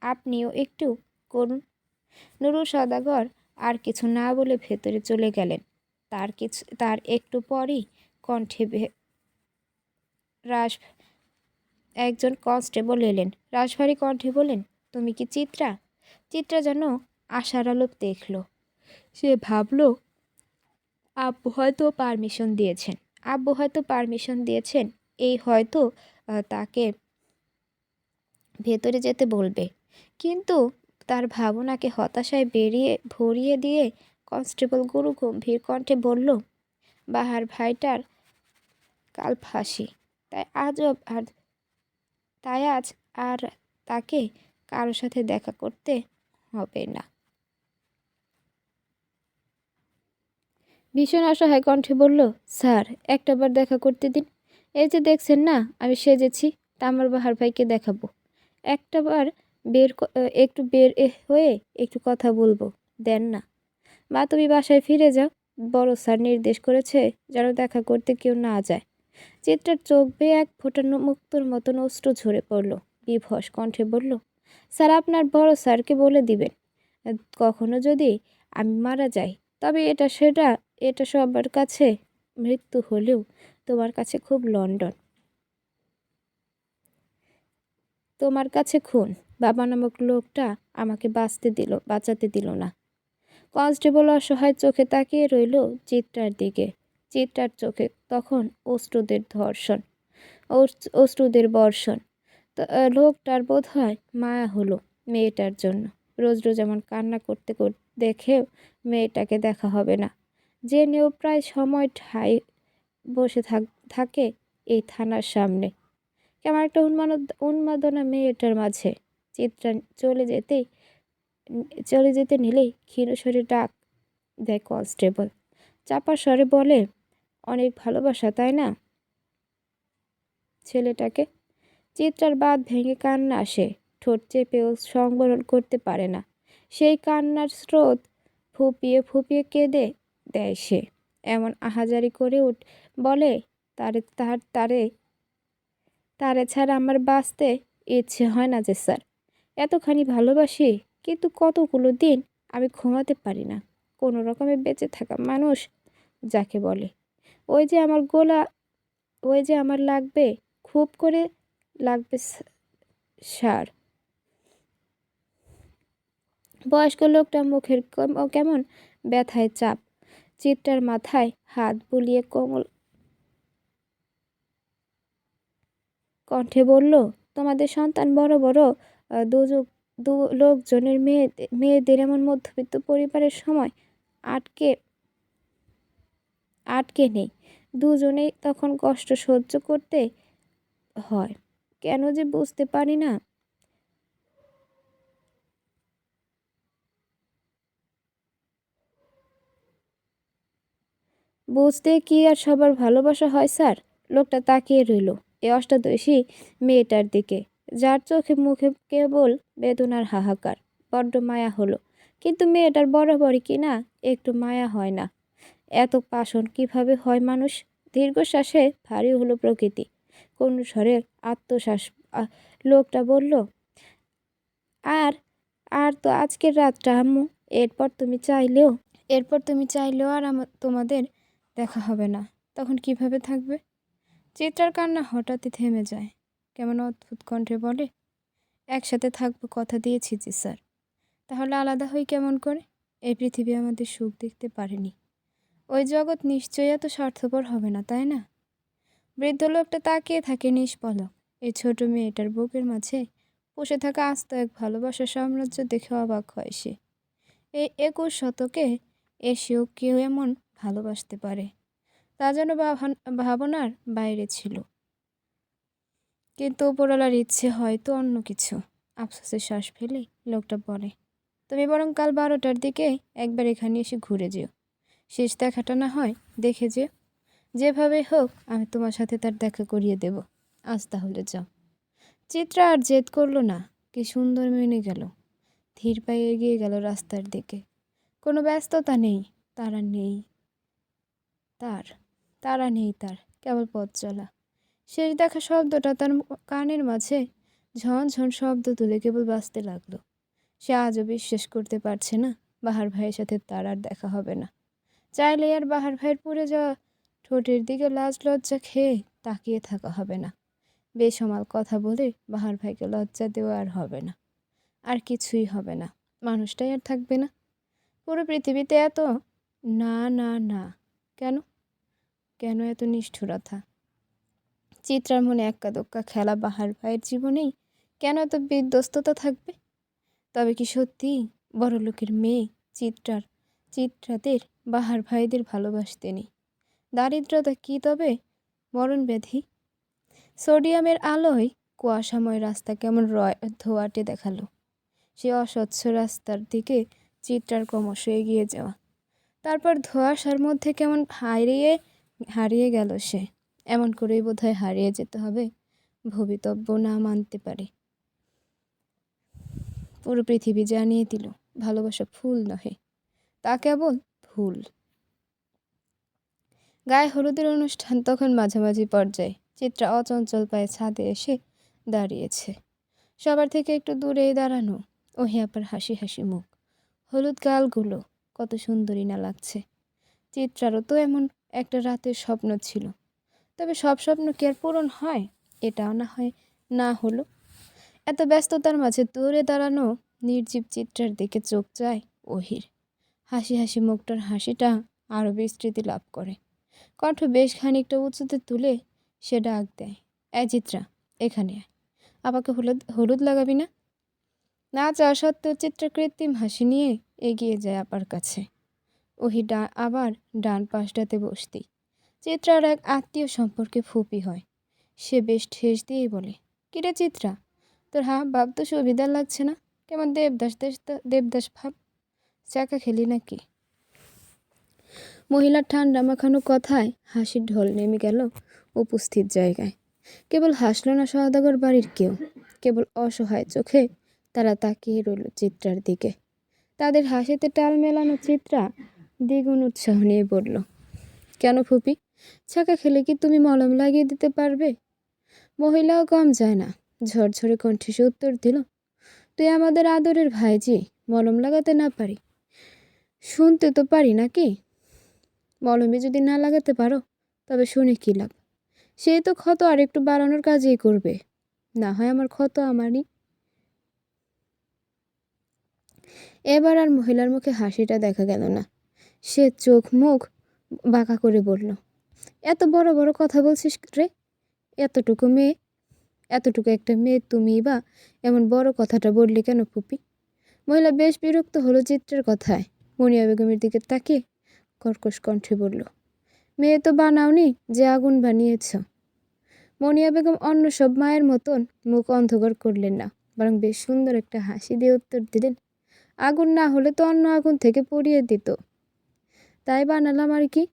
আপনিও একটু করুন। নুরুল সওদাগর আর কিছু না বলে ভেতরে চলে গেলেন। তার একটু পরই কণ্ঠে রাশ একজন কনস্টেবল এলেন। রাশভারী কণ্ঠে বললেন, তুমি কি চিত্রা? চিত্রা যেন আশার আলো দেখল। সে ভাবল, আব্বু হয়তো পারমিশন দিয়েছেন, এই হয়তো তাকে ভেতরে যেতে বলবে। কিন্তু তার ভাবনাকে হতাশায় ভরিয়ে দিয়ে কনস্টেবল গুরু গম্ভীর কণ্ঠে বলল, বাহার ভাইটার কাল ফাঁসি, তাই আজ আর তাকে কারো সাথে দেখা করতে হবে না। ভীষণ অসহায় কণ্ঠে বলল, স্যার, একটাবার দেখা করতে দিন। এই যে দেখছেন না আমি সেজেছি, তা আমার বাহার ভাইকে দেখাবো। একটাবার একটু হয়ে একটু কথা বলবো, দেন না। মা, তুমি বাসায় ফিরে যাও। বড় স্যার নির্দেশ করেছে যেন দেখা করতে কেউ না যায়। চিত্রার চোখ বেয়ে এক ফোঁটা মুক্তোর মতন অশ্রু ঝরে পড়ল। বিভস কণ্ঠে বলল, স্যার, আপনার বড় স্যারকে বলে দিবেন, কখনো যদি আমি মারা যাই, তবে এটা সবার কাছে মৃত্যু হলেও তোমার কাছে খুব লন্ডন। তোমার কাছে খুন। বাবা নামক লোকটা আমাকে বাঁচাতে দিল না। কনস্টেবল অসহায় চোখে তাকিয়ে রইল চিত্রার দিকে। চিত্রার চোখে তখন অশ্রুদের বর্ষণ। লোকটার বোধ হয় মায়া হলো মেয়েটার জন্য। রোজ রোজ এমন কান্না করতে করতে দেখেও মেয়েটাকে দেখা হবে না জেনেও প্রায় সময় ঠাই বসে থাকে এই থানার সামনে। কেমন একটা উন্মাদনা মেয়েটার মাঝে। চিত্রা চলে যেতে নিলেই ক্ষীণস্বরে ডাক দেয় কনস্টেবল। চাপা স্বরে বলে, অনেক ভালোবাসা তাই না ছেলেটাকে? চিত্রার বাঁধ ভেঙে কান্না আসে। ঠোঁট চেপেও সংবরণ করতে পারে না। সেই কান্নার স্রোত ফুপিয়ে ফুপিয়ে কেঁদে দেয় সে। এমন আহাজারি করে বলে, তারে তার তারে তারে ছাড়া আমার বাঁচতে ইচ্ছে হয় না যে স্যার। এতখানি ভালোবাসি, কিন্তু কতগুলো দিন আমি ঘুমাতে পারি না। কোনো রকমে বেঁচে থাকা মানুষ যাকে বলে। ওই যে আমার গোলা ওই যে আমার লাগবে, খুব করে লাগবে সার। বয়স্ক লোকটা মুখের কেমন ব্যথায় চাপ। চিত্রার মাথায় হাত বুলিয়ে কোমল কণ্ঠে বলল, তোমাদের সন্তান বড় বড় দুযোগ দু লোকজনের মেয়েদের এমন মধ্যবিত্ত পরিবারের সময় আটকে আটকে নেই। দুজনেই তখন কষ্ট সহ্য করতে হয়। কেন যে বুঝতে পারি না। বুঝতে কি আর সবার ভালোবাসা হয় স্যার? লোকটা তাকিয়ে রইল এ অষ্টাদশী মেয়েটার দিকে, যার চোখে মুখে কেবল বেদনার হাহাকার। বড্ড মায়া হলো, কিন্তু মেয়েটার বরাবরই কিনা একটু মায়া হয় না। এত পাষণ কিভাবে হয় মানুষ? দীর্ঘশ্বাসে ভারী হলো প্রকৃতি। কোন স্বরে আত্মশ্বাস। লোকটা বলল, আর আর তো আজকের রাতটা আম্মু। এরপর তুমি চাইলেও আর তোমাদের দেখা হবে না। তখন কিভাবে থাকবে? চিত্রার কান্না হঠাৎই থেমে যায়। কেমন অদ্ভুত কণ্ঠে বলে, একসাথে থাকবো কথা দিয়েছি জি স্যার। তাহলে আলাদা হই কেমন করে? এই পৃথিবী আমাদের সুখ দেখতে পারেনি। ওই জগৎ নিশ্চয়ই এত স্বার্থপর হবে না, তাই না? বৃদ্ধ লোকটা তাকিয়ে থাকে নিষ্পলক। এই ছোট মেয়েটার বুকের মাঝে বসে থাকা আস্ত এক ভালোবাসার সাম্রাজ্য দেখে অবাক হয় সে। এই 21 শতকে এসেও কেউ এমন ভালোবাসতে পারে, তা যেন ভাবনার বাইরে ছিল। কিন্তু উপরওয়ালার ইচ্ছে হয়তো অন্য কিছু। আফসোসের শ্বাস ফেলে লোকটা বলে, তুমি বরং কাল 12টার দিকে একবার এখানে এসে ঘুরে যেও। শেষ দেখাটা না হয় দেখে যেও। যেভাবে হোক আমি তোমার সাথে তার দেখা করিয়ে দেব। আজ তাহলে যাও। চিত্রা আর জেদ করল না। কি সুন্দর মেনে গেল। ধীর পায়ে এগিয়ে গেল রাস্তার দিকে। কোনো ব্যস্ততা নেই, তারা নেই তার তারা নেই তার, কেবল পথ চলা। শেষ দেখা শব্দটা তার কানের মাঝে ঝনঝন শব্দ তুলে কেবল বাজতে লাগলো। সে আজও বিশ্বাস করতে পারছে না বাহার ভাইয়ের সাথে তার আর দেখা হবে না। চাইলে আর বাহার ভাইয়ের পুড়ে যাওয়া ঠোঁটের দিকে লাজ লজ্জা খেয়ে তাকিয়ে থাকা হবে না। বেসামাল কথা বলে বাহার ভাইকে লজ্জা দেওয়া আর হবে না। আর কিছুই হবে না। মানুষটাই আর থাকবে না পুরো পৃথিবীতে। এত না না না, কেন কেন এত নিষ্ঠুরতা? চিত্রার মনে এক্কা দোক্কা খেলা বাহার ভাইয়ের জীবনেই কেন এত বিধ্বস্ততা থাকবে? তবে কি সত্যি বড় লোকের মেয়ে চিত্রাদের বাহার ভাইদের ভালোবাসতে নেই? দারিদ্রতা কি তবে মরণ ব্যাধি? সোডিয়ামের আলোয় কুয়াশাময় রাস্তা কেমন ধোয়াটে দেখালো। সে অস্বচ্ছ রাস্তার দিকে চিত্রার ক্রমশ এগিয়ে যাওয়া। তারপর ধোঁয়াশার মধ্যে কেমন হারিয়ে গেল সে। এমন করেই বোধহয় হারিয়ে যেতে হবে ভবিতব্য না মানতে পারে। পুরো পৃথিবী জানিয়ে দিল ভালোবাসা ফুল নহে, তা কেবল ভুল। গায়ে হলুদের অনুষ্ঠান তখন মাঝামাঝি পর্যায়ে। চিত্রা অচঞ্চল পায়ে ছাদে এসে দাঁড়িয়েছে। সবার থেকে একটু দূরেই দাঁড়ানো। ওহিয়াপার হাসি হাসি মুখ, হলুদ গালগুলো কত সুন্দরী না লাগছে। চিত্রারও তো এমন একটা রাতের স্বপ্ন ছিল। তবে সব স্বপ্ন কি আর পূরণ হয়? এটাও না হয় না হলো। এত ব্যস্ততার মাঝে দূরে দাঁড়ানো নির্জীব চিত্রার দিকে চোখ যায় ওহির। হাসি হাসি মুখটার হাসিটা আরও বিস্তৃতি লাভ করে। কণ্ঠ বেশ খানিকটা উঁচুতে তুলে সে ডাক দেয়, এই চিত্রা, এখানে আয়। আপাকে হলুদ হলুদ লাগাবি না? না চাওয়া সত্ত্বেও চিত্রা কৃত্রিম হাসি নিয়ে এগিয়ে যায় আপার কাছে। ওহি আবার ডান পাশটাতে বসতি চিত্রার এক আত্মীয় সম্পর্কে ফুপি হয়। সে বেশ ঠেস দিয়েই বলে, কিরে চিত্রা, তোর ভাব তো সুবিধার লাগছে না, কেমন দেবদাস ভাব। চাকা খেলি নাকি? মহিলার ঠান্ডা মাখানো কথায় হাসির ঢল নেমে গেল উপস্থিত জায়গায়। কেবল হাসল না সওদাগর বাড়ির কেউ, কেবল অসহায় চোখে তারা তাকিয়ে রইল চিত্রার দিকে। তাদের হাসিতে টাল মেলানো চিত্রা দ্বিগুণ উৎসাহ নিয়ে বলল, কেন ফুপি, ছাকা খেলে কি তুমি মলম লাগিয়ে দিতে পারবে? মহিলাও কম যায় না, ঝরঝরে কণ্ঠে সে উত্তর দিল, তুই আমাদের আদরের ভাইজি, মলম লাগাতে না পারি? শুনতে তো পারি নাকি? মলমে যদি না লাগাতে পারো তবে শুনে কী লাভ? সে তো ক্ষত আর একটু বাড়ানোর কাজই করবে। না হয় আমার ক্ষত আমারই। এবার আর মহিলার মুখে হাসিটা দেখা গেল না। সে চোখ মুখ বাঁকা করে বলল, এত বড় বড় কথা বলছিস রে? এতটুকু একটা মেয়ে তুমি বা এমন বড় কথাটা বললি কেন ফুপি? মহিলা বেশ বিরক্ত হলো চিত্রের কথায়। মুনিয়া বেগমের দিকে তাকিয়ে কর্কশ কণ্ঠে বলল, মেয়ে তো বানাওনি যে আগুন বানিয়েছ। মুনিয়া বেগম অন্য সব মায়ের মতন মুখ অন্ধকার করলেন না, বরং বেশ সুন্দর একটা হাসি দিয়ে উত্তর দিলেন, আগুন না হলে তো অন্য আগুন থেকে পুড়িয়ে দিত, তাই বানালাম আর কি।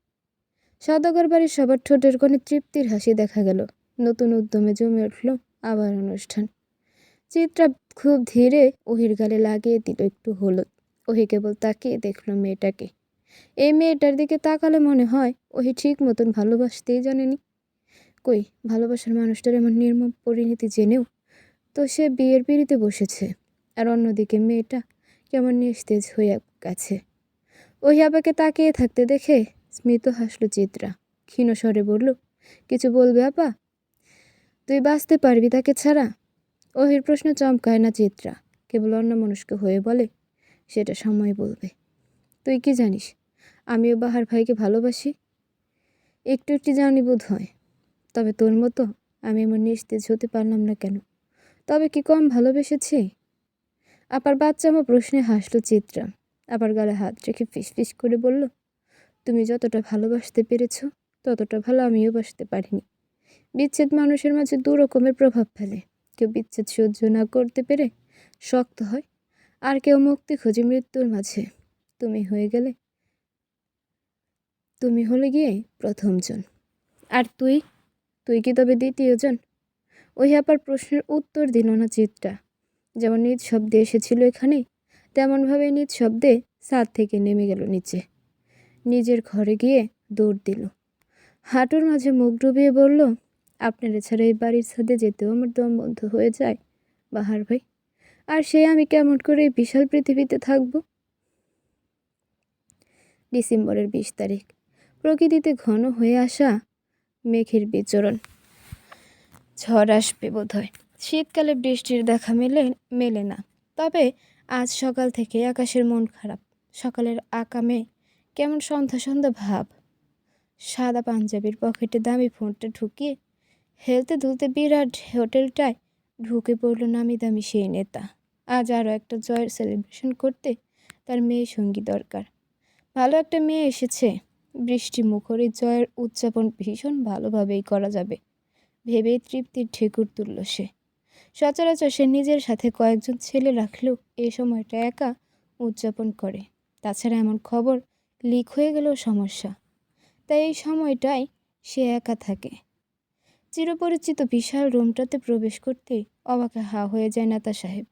সওদাগর বাড়ির সবার ঠোঁটের কোণে তৃপ্তির হাসি দেখা গেল। নতুন উদ্যমে জমে উঠল আবার অনুষ্ঠান। চিত্রা খুব ধীরে ওহির গালে লাগিয়ে দিল একটু হলুদ। ওহি কেবল তাকিয়ে দেখল মেয়েটাকে। এই মেয়েটার দিকে তাকালে মনে হয় ওহি ঠিক মতন ভালোবাসতেই জানেনি। কই, ভালোবাসার মানুষটার এমন নির্মম পরিণতি জেনেও তো সে বিয়ের পিঁড়িতে বসেছে। আর অন্যদিকে মেয়েটা কেমন নিস্তেজ হয়ে গেছে। ওহি আপাকে তাকিয়ে থাকতে দেখে স্মিত হাসল চিত্রা। ক্ষীণ স্বরে বলল, কিছু বলবে আপা? তুই বাঁচতে পারবি তাকে ছাড়া? ওহির প্রশ্ন চমকায় না চিত্রা, কেবল অন্যমনস্ক হয়ে বলে, সেটা সময় বলবে। তুই কি জানিস আমিও বাহার ভাইকে ভালোবাসি? একটু একটু জানি বোধ হয়, তবে তোর মতো আমি এমন নিস্তেজ হতে পারলাম না কেন? তবে কি কম ভালোবেসেছি? আপার বাচ্চামো প্রশ্নে হাসল চিত্রা। আবার গালে হাত রেখে ফিসফিস করে বলল, তুমি যতটা ভালোবাসতে পেরেছ ততটা ভালো আমিও বাসতে পারিনি। বিচ্ছেদ মানুষের মাঝে দু রকমের প্রভাব ফেলে। কেউ বিচ্ছেদ সহ্য না করতে পেরে শক্ত হয়, আর কেউ মুক্তি খোঁজে মৃত্যুর মাঝে। তুমি হলে গিয়ে প্রথমজন। আর তুই তুই কি তবে দ্বিতীয়জন? ওই আপার প্রশ্নের উত্তর দিল না চিত্রা। যেমন নিজ শব্দে এসেছিল এখানে, তেমনভাবে নিজ শব্দে ছাদ থেকে নেমে গেল নিচে। নিজের ঘরে গিয়ে দৌড় দিল। হাঁটুর মাঝে মুখ ডুবিয়ে বলল, আপনার ছাড়া এই বাড়ির ছাদে যেতেও আমার দম বন্ধ হয়ে যায় বাহার ভাই। আর সে আমি কেমন করে এই বিশাল পৃথিবীতে থাকব? ডিসেম্বরের 20 তারিখ। প্রকৃতিতে ঘন হয়ে আসা মেঘের বিচরণ। ঝড় আসবে বোধহয়। শীতকালে বৃষ্টির দেখা মেলে না। তবে আজ সকাল থেকে আকাশের মন খারাপ। সকালের আকামে কেমন সন্ধ্যা সন্ধ্যা ভাব। সাদা পাঞ্জাবির পকেটে দামি ফোনটা ঢুকিয়ে হেলতে দুলতে বিরাট হোটেলটায় ঢুকে পড়ল নামি দামি সেই নেতা। আজ আরও একটা জয়ের সেলিব্রেশন করতে তার মেয়ে সঙ্গী দরকার। ভালো একটা মেয়ে এসেছে। বৃষ্টি মুখরে জয়ের উদযাপন ভীষণ ভালোভাবেই করা যাবে ভেবেই তৃপ্তির ঢেকুর তুলল সে। সচরাচর সে নিজের সাথে কয়েকজন ছেলে রাখলেও এই সময়টা একা উদযাপন করে। তাছাড়া এমন খবর লিক হয়ে গেলেও সমস্যা, তাই এই সময়টাই সে একা থাকে। চিরপরিচিত বিশাল রুমটাতে প্রবেশ করতেই অবাকে হা হয়ে যায় নেতা সাহেব।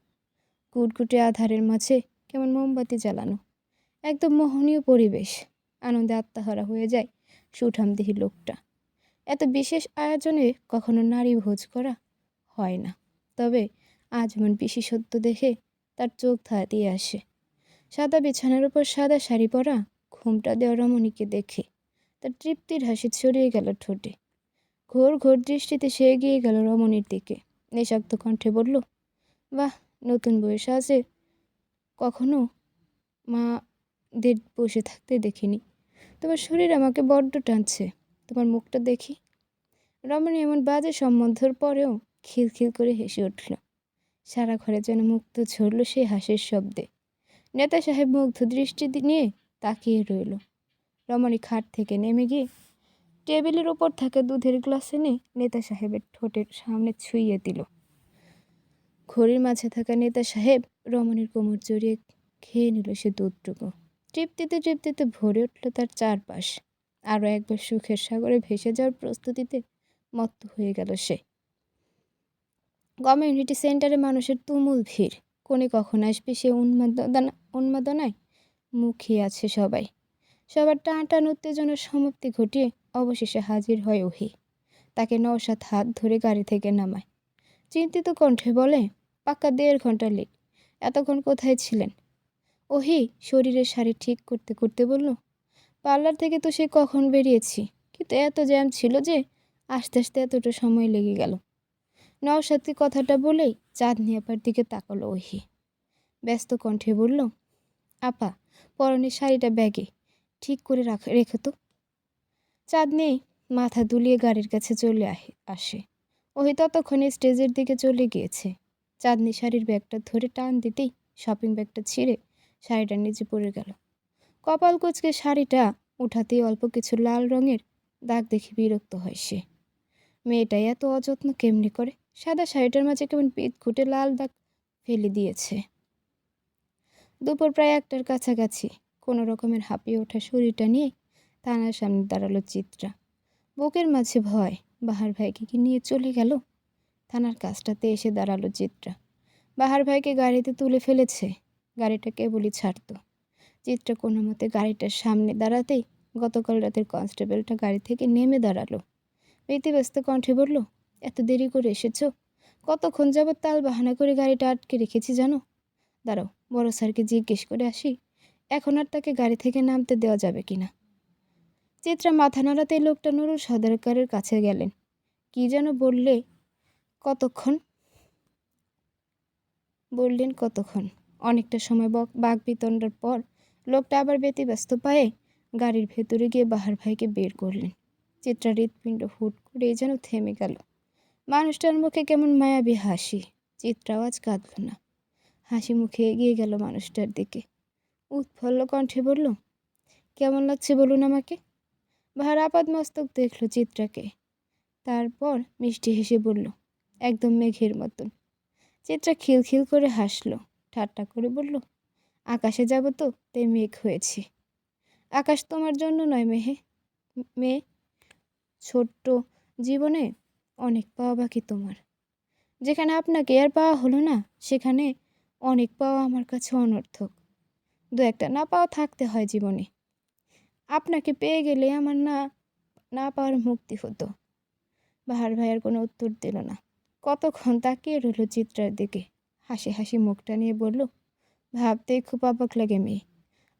কুটকুটে আধারের মাঝে কেমন মোমবাতি জ্বালানো, একদম মোহনীয় পরিবেশ। আনন্দে আত্মহারা হয়ে যায় সুঠামদেহী লোকটা। এত বিশেষ আয়োজনে কখনো নারী ভোজ করা হয় না, তবে আজ এমন বিশেষত্ব দেখে তার চোখ ধাঁধিয়ে আসে। সাদা বিছানার উপর সাদা শাড়ি পরা ঘোমটা দেওয়া রমণীকে দেখে তার তৃপ্তির হাসি ছড়িয়ে গেল ঠোঁটে। ঘোর ঘোর দৃষ্টিতে সে এগিয়ে গেল রমণীর দিকে। নিঃশব্দ কণ্ঠে বলল, বাহ, নতুন বউয়ের সাজে কখনো মাদের বসে থাকতে দেখিনি। তোমার শরীর আমাকে বড্ড টানছে। তোমার মুখটা দেখি। রমণী এমন বাজে সম্বন্ধের পরেও খিলখিল করে হেসে উঠল। সারা ঘরে যেন মুক্ত ঝরল সেই হাসির শব্দে। নেতা সাহেব মুগ্ধ দৃষ্টি নিয়ে তাকিয়ে রইল। রমণী খাট থেকে নেমে গিয়ে টেবিলের ওপর থাকা দুধের গ্লাস এনে নেতা সাহেবের ঠোঁটের সামনে ছুঁয়ে দিল। ঘড়ির মাঝে থাকা নেতা সাহেব রমণীর কোমর জড়িয়ে খেয়ে নিল সে দুধটুকু। তৃপ্তিতে তৃপ্তিতে ভরে উঠল তার চারপাশ। আরও একবার সুখের সাগরে ভেসে যাওয়ার প্রস্তুতিতে মত্ত হয়ে গেল সে। কমিউনিটি সেন্টারে মানুষের তুমুল ভিড়। কোণে কখন আসবে সে উন্মাদনায় মুখিয়ে আছে সবাই। সবার টান টান উত্তেজনার সমাপ্তি ঘটিয়ে অবশেষে হাজির হয় ওহি। তাকে নওশাদ হাত ধরে গাড়ি থেকে নামায়। চিন্তিত কণ্ঠে বলে, পাক্কা 1.5 ঘন্টা লেট। এতক্ষণ কোথায় ছিলেন? ওহি শরীরের শাড়ি ঠিক করতে করতে বলল, পার্লার থেকে তো সে কখন বেরিয়েছি, কিন্তু এত জ্যাম ছিল যে আস্তে আস্তে এতটা সময় লেগে গেল। নওশাদকে কথাটা বলেই চাঁদনি আপার দিকে তাকালো ওহি। ব্যস্ত কণ্ঠে বলল, আপা, পরনের শাড়িটা ব্যাগে ঠিক করে রেখো তো। চাঁদনি মাথা দুলিয়ে গাড়ির কাছে চলে আসে। ওহি ততক্ষণে স্টেজের দিকে চলে গিয়েছে। চাঁদনি শাড়ির ব্যাগটা ধরে টান দিতেই শপিং ব্যাগটা ছিঁড়ে শাড়িটা নিচে পড়ে গেল। কপাল কুঁচকে শাড়িটা উঠাতেই অল্প কিছু লাল রঙের দাগ দেখে বিরক্ত হয় সে। মেয়েটাই এত অযত্ন কেমনি করে? সাদা শাড়িটার মাঝে কেমন পিঠ খুঁটে লাল দাগ ফেলে দিয়েছে। দুপুর প্রায় 1টার কাছাকাছি কোনো রকমের হাঁপিয়ে ওঠা শরীরটা নিয়ে থানার সামনে দাঁড়ালো চিত্রা। বুকের মাঝে ভয়, বাহার ভাইকে কি নিয়ে চলে গেল? থানার কাছটাতে এসে দাঁড়ালো চিত্রা। বাহার ভাইকে গাড়িতে তুলে ফেলেছে। গাড়িটা কেবলই ছাড়তো। চিত্রা কোনো মতে গাড়িটার সামনে দাঁড়াতেই গতকাল রাতের কনস্টেবলটা গাড়ি থেকে নেমে দাঁড়ালো। ব্যতিব্যস্ত কণ্ঠে বলল, এত দেরি করে এসেছো? কতক্ষণ যাবৎ তাল বাহানা করে গাড়িটা আটকে রেখেছি জানো? দাঁড়াও, বড় স্যারকে জিজ্ঞেস করে আসি এখন আর তাকে গাড়ি থেকে নামতে দেওয়া যাবে কিনা। চিত্রা মাথা নাড়াতেই লোকটা নুরুল সর্দারকারের কাছে গেলেন। কি যেন বললেন কতক্ষণ। অনেকটা সময় বাকবিতণ্ডার পর লোকটা আবার ব্যতিব্যস্ত পায়ে গাড়ির ভেতরে গিয়ে বাহার ভাইকে বের করলেন। চিত্রা হৃৎপিণ্ড হুট করে যেন থেমে গেল। মানুষটার মুখে কেমন মায়াবী হাসি। চিত্রাও আজ কাঁদল না। হাসি মুখে এগিয়ে গেল মানুষটার দিকে। উৎফুল্ল কণ্ঠে বলল, কেমন লাগছে বলুন আমাকে। বাহার আপাদমস্তক দেখল চিত্রাকে। তারপর মিষ্টি হেসে বলল, একদম মেঘের মতন। চিত্রা খিলখিল করে হাসল, ঠাট্টা করে বলল, আকাশে যাব তো তাই মেঘ হয়েছে। আকাশ তোমার জন্য নয় মেয়ে, ছোট্ট জীবনে অনেক পাওয়া বাকি তোমার। যেখানে আপনাকে আর পাওয়া হলো না সেখানে অনেক পাওয়া আমার কাছে অনর্থক। 2-1টা না পাওয়া থাকতে হয় জীবনে। আপনাকে পেয়ে গেলে আমার না পাওয়ার মুক্তি হতো। বাহার ভাই আর কোনো উত্তর দিল না। কতক্ষণ তাকিয়ে রইল চিত্রার দিকে। হাসি হাসি মুখটা নিয়ে বলল, ভাবতেই খুব অবাক লাগে মেয়ে,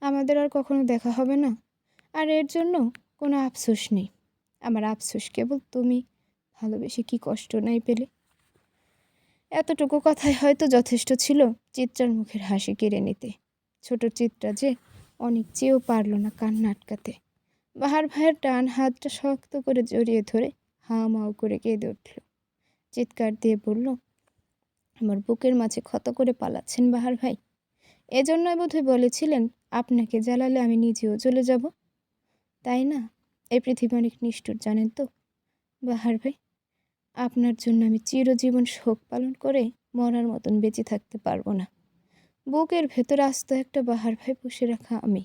আমাদের আর কখনো দেখা হবে না। আর এর জন্য কোনো আফসোস নেই। আমার আফসোস কেবল তুমি ভালোবেসে কি কষ্ট নাই পেলে। এতটুকু কথাই হয়তো যথেষ্ট ছিল চিত্রার মুখের হাসি কেড়ে নিতে। ছোট চিত্রা যে অনেক চেয়েও পারল না কান্না আটকাতে। বাহার ভাইয়ের টান হাতটা শক্ত করে জড়িয়ে ধরে হাউমাউ করে কেঁদে উঠল। চিৎকার দিয়ে বলল, আমার বুকের মাঝে ক্ষত করে পালাচ্ছেন বাহার ভাই। এজন্যই বোধহয় বলেছিলেন আপনাকে জ্বালালে আমি নিজেও চলে যাব। তাই না? এই পৃথিবী অনেক নিষ্ঠুর জানেন তো বাহার ভাই। আপনার জন্য আমি চিরজীবন শোক পালন করে মরার মতন বেঁচে থাকতে পারবো না। বুকের ভেতর আস্ত একটা বাহার ভাই পুষে রাখা আমি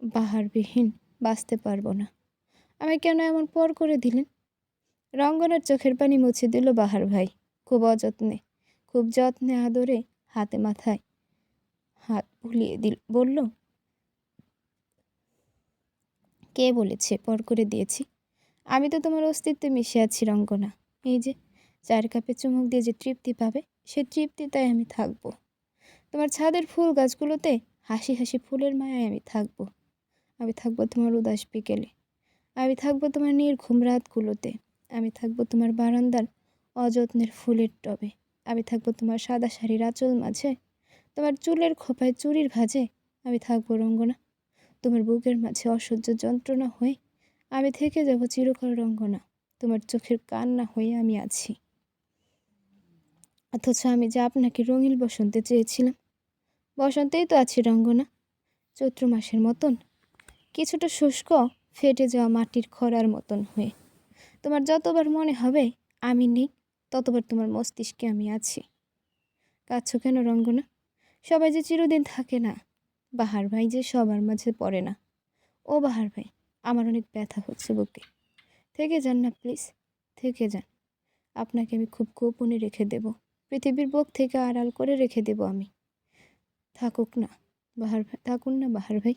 বাহারবিহীন বাঁচতে পারবো না। আমি কেন এমন পর করে দিলেন? রঙ্গনের চোখের পানি মুছে দিল বাহার ভাই। খুব যত্নে আদরে হাতে মাথায় হাত বুলিয়ে বলল, কে বলেছে পর করে দিয়েছি? আমি তো তোমার অস্তিত্বে মিশে আছি রঙ্গনা। এই যে 4 কাপে চুমুক দিয়ে যে তৃপ্তি পাবে সে তৃপ্তিতাই আমি থাকবো। তোমার ছাদের ফুল গাছগুলোতে হাসি হাসি ফুলের মায়ায় আমি থাকবো। আমি থাকবো তোমার উদাস বিকেলে। আমি থাকবো তোমার নির্ঘুম রাতগুলোতে। আমি থাকবো তোমার বারান্দার অযত্নের ফুলের টবে। আমি থাকবো তোমার সাদা শাড়ির আঁচল মাঝে, তোমার চুলের খোপায় চুরির ভাঁজে আমি থাকবো রঙ্গনা। তোমার বুকের মাঝে অসহ্য যন্ত্রণা হয়ে আমি থেকে যাব চিরকাল রঙ্গনা। তোমার চোখের কান্না হয়ে আমি আছি, অথচ আমি যে আপনাকে রঙিন বসন্তে চেয়েছিলাম। বসন্তেই তো আছি রঙ্গনা, চৈত্র মাসের মতন, কিছুটা শুষ্ক, ফেটে যাওয়া মাটির খরার মতন হয়ে। তোমার যতবার মনে হবে আমি নেই, ততবার তোমার মস্তিষ্কে আমি আছি। কাঁদছো কেন রঙ্গনা? সবাই যে চিরদিন থাকে না, বাহার ভাই যে সবার মাঝে পড়ে না। ও বাহার ভাই, আমার অনেক ব্যথা হচ্ছে বুকে, থেকে যান না প্লিজ, থেকে যান। আপনাকে আমি খুব গোপনে রেখে দেব, পৃথিবীর বুক থেকে আড়াল করে রেখে দেব আমি। থাকুক না বাহার ভাই, থাকুন না বাহার ভাই।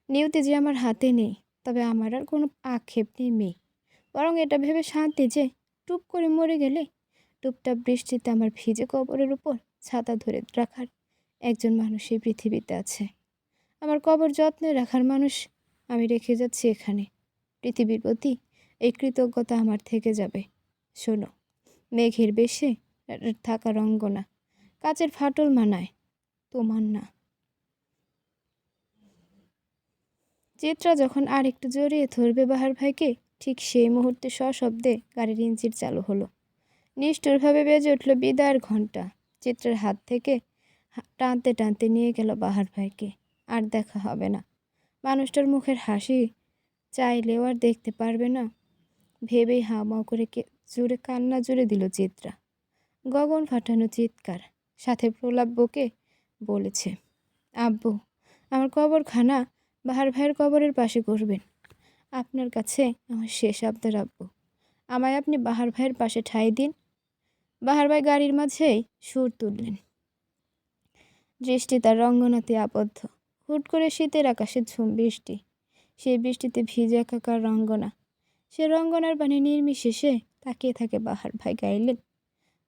নিয়তি যে আমার হাতে নেই, তবে আমার আর কোনো আক্ষেপ নেই মেয়ে, বরং এটা ভেবে শান্তি যে টুপ করে মরে গেলে টুপটাপ বৃষ্টিতে আমার ভিজে কবরের উপর ছাতা ধরে রাখার একজন মানুষ এই পৃথিবীতে আছে। আমার কবর যত্নে রাখার মানুষ আমি রেখে যাচ্ছি এখানে। পৃথিবীর প্রতি এই কৃতজ্ঞতা আমার থেকে যাবে। শোনো, মেঘের বেশে থাকা রঙ্গনা কাচের ফাটল মানায়, তোমার না। চিত্রা যখন আর একটু জড়িয়ে ধরবে বাহার ভাইকে, ঠিক সেই মুহূর্তে সশব্দে গাড়ির ইঞ্জিন চালু হলো। নিষ্ঠুরভাবে বেজে উঠল বিদায়ের ঘণ্টা। চিত্রার হাত থেকে টানতে টানতে নিয়ে গেল বাহার ভাইকে। আর দেখা হবে না। মানুষটার মুখের হাসি চাইলেও আর দেখতে পারবে না ভেবেই হাওমাও করে জুড়ে কান্না জুড়ে দিল চিত্রা। গগন ফাটানো চিৎকার, সাথে প্রলাপ বকে বলেছে, আব্বু, আমার কবরখানা বাহার ভাইয়ের কবরের পাশে করবেন। আপনার কাছে আমার শেষ আবদার আব্বু, আমায় আপনি বাহার ভাইয়ের পাশে ঠাঁই দিন। বাহার ভাই গাড়ির মাঝেই সুর তুললেন। দৃষ্টি তার রঙ্গনাতে আবদ্ধ। হুট করে শীতের আকাশে ঝুম বৃষ্টি, সেই বৃষ্টিতে ভিজে একাকার রঙ্গনা। সে রঙ্গনার বাণী নির্বিশেষে তাকিয়ে থাকে বাহার ভাই গাইলেন,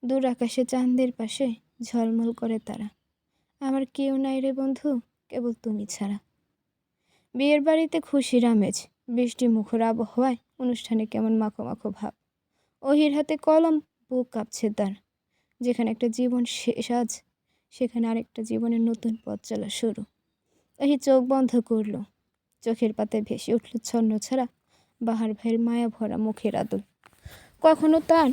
দূর আকাশে চাঁদের পাশে ঝলমল করে তারা, আমার কেউ নাই রে বন্ধু, কেবল তুমি ছাড়া। বিয়ের বাড়িতে খুশির আমেজ, বৃষ্টি মুখর আবহাওয়ায় অনুষ্ঠানে কেমন মাখো মাখো ভাব। ওহির হাতে কলম, বুক কাঁপছে তার। যেখানে একটা জীবন শেষ আজ, সেখানে আরেকটা জীবনের নতুন পথ চলা শুরু। ওহি চোখ বন্ধ করল, চোখের পাতায় ভেসে উঠল ছন্ন ছাড়া বাহার ভাইয়ের মায়া ভরা মুখের আদল। কখনো তার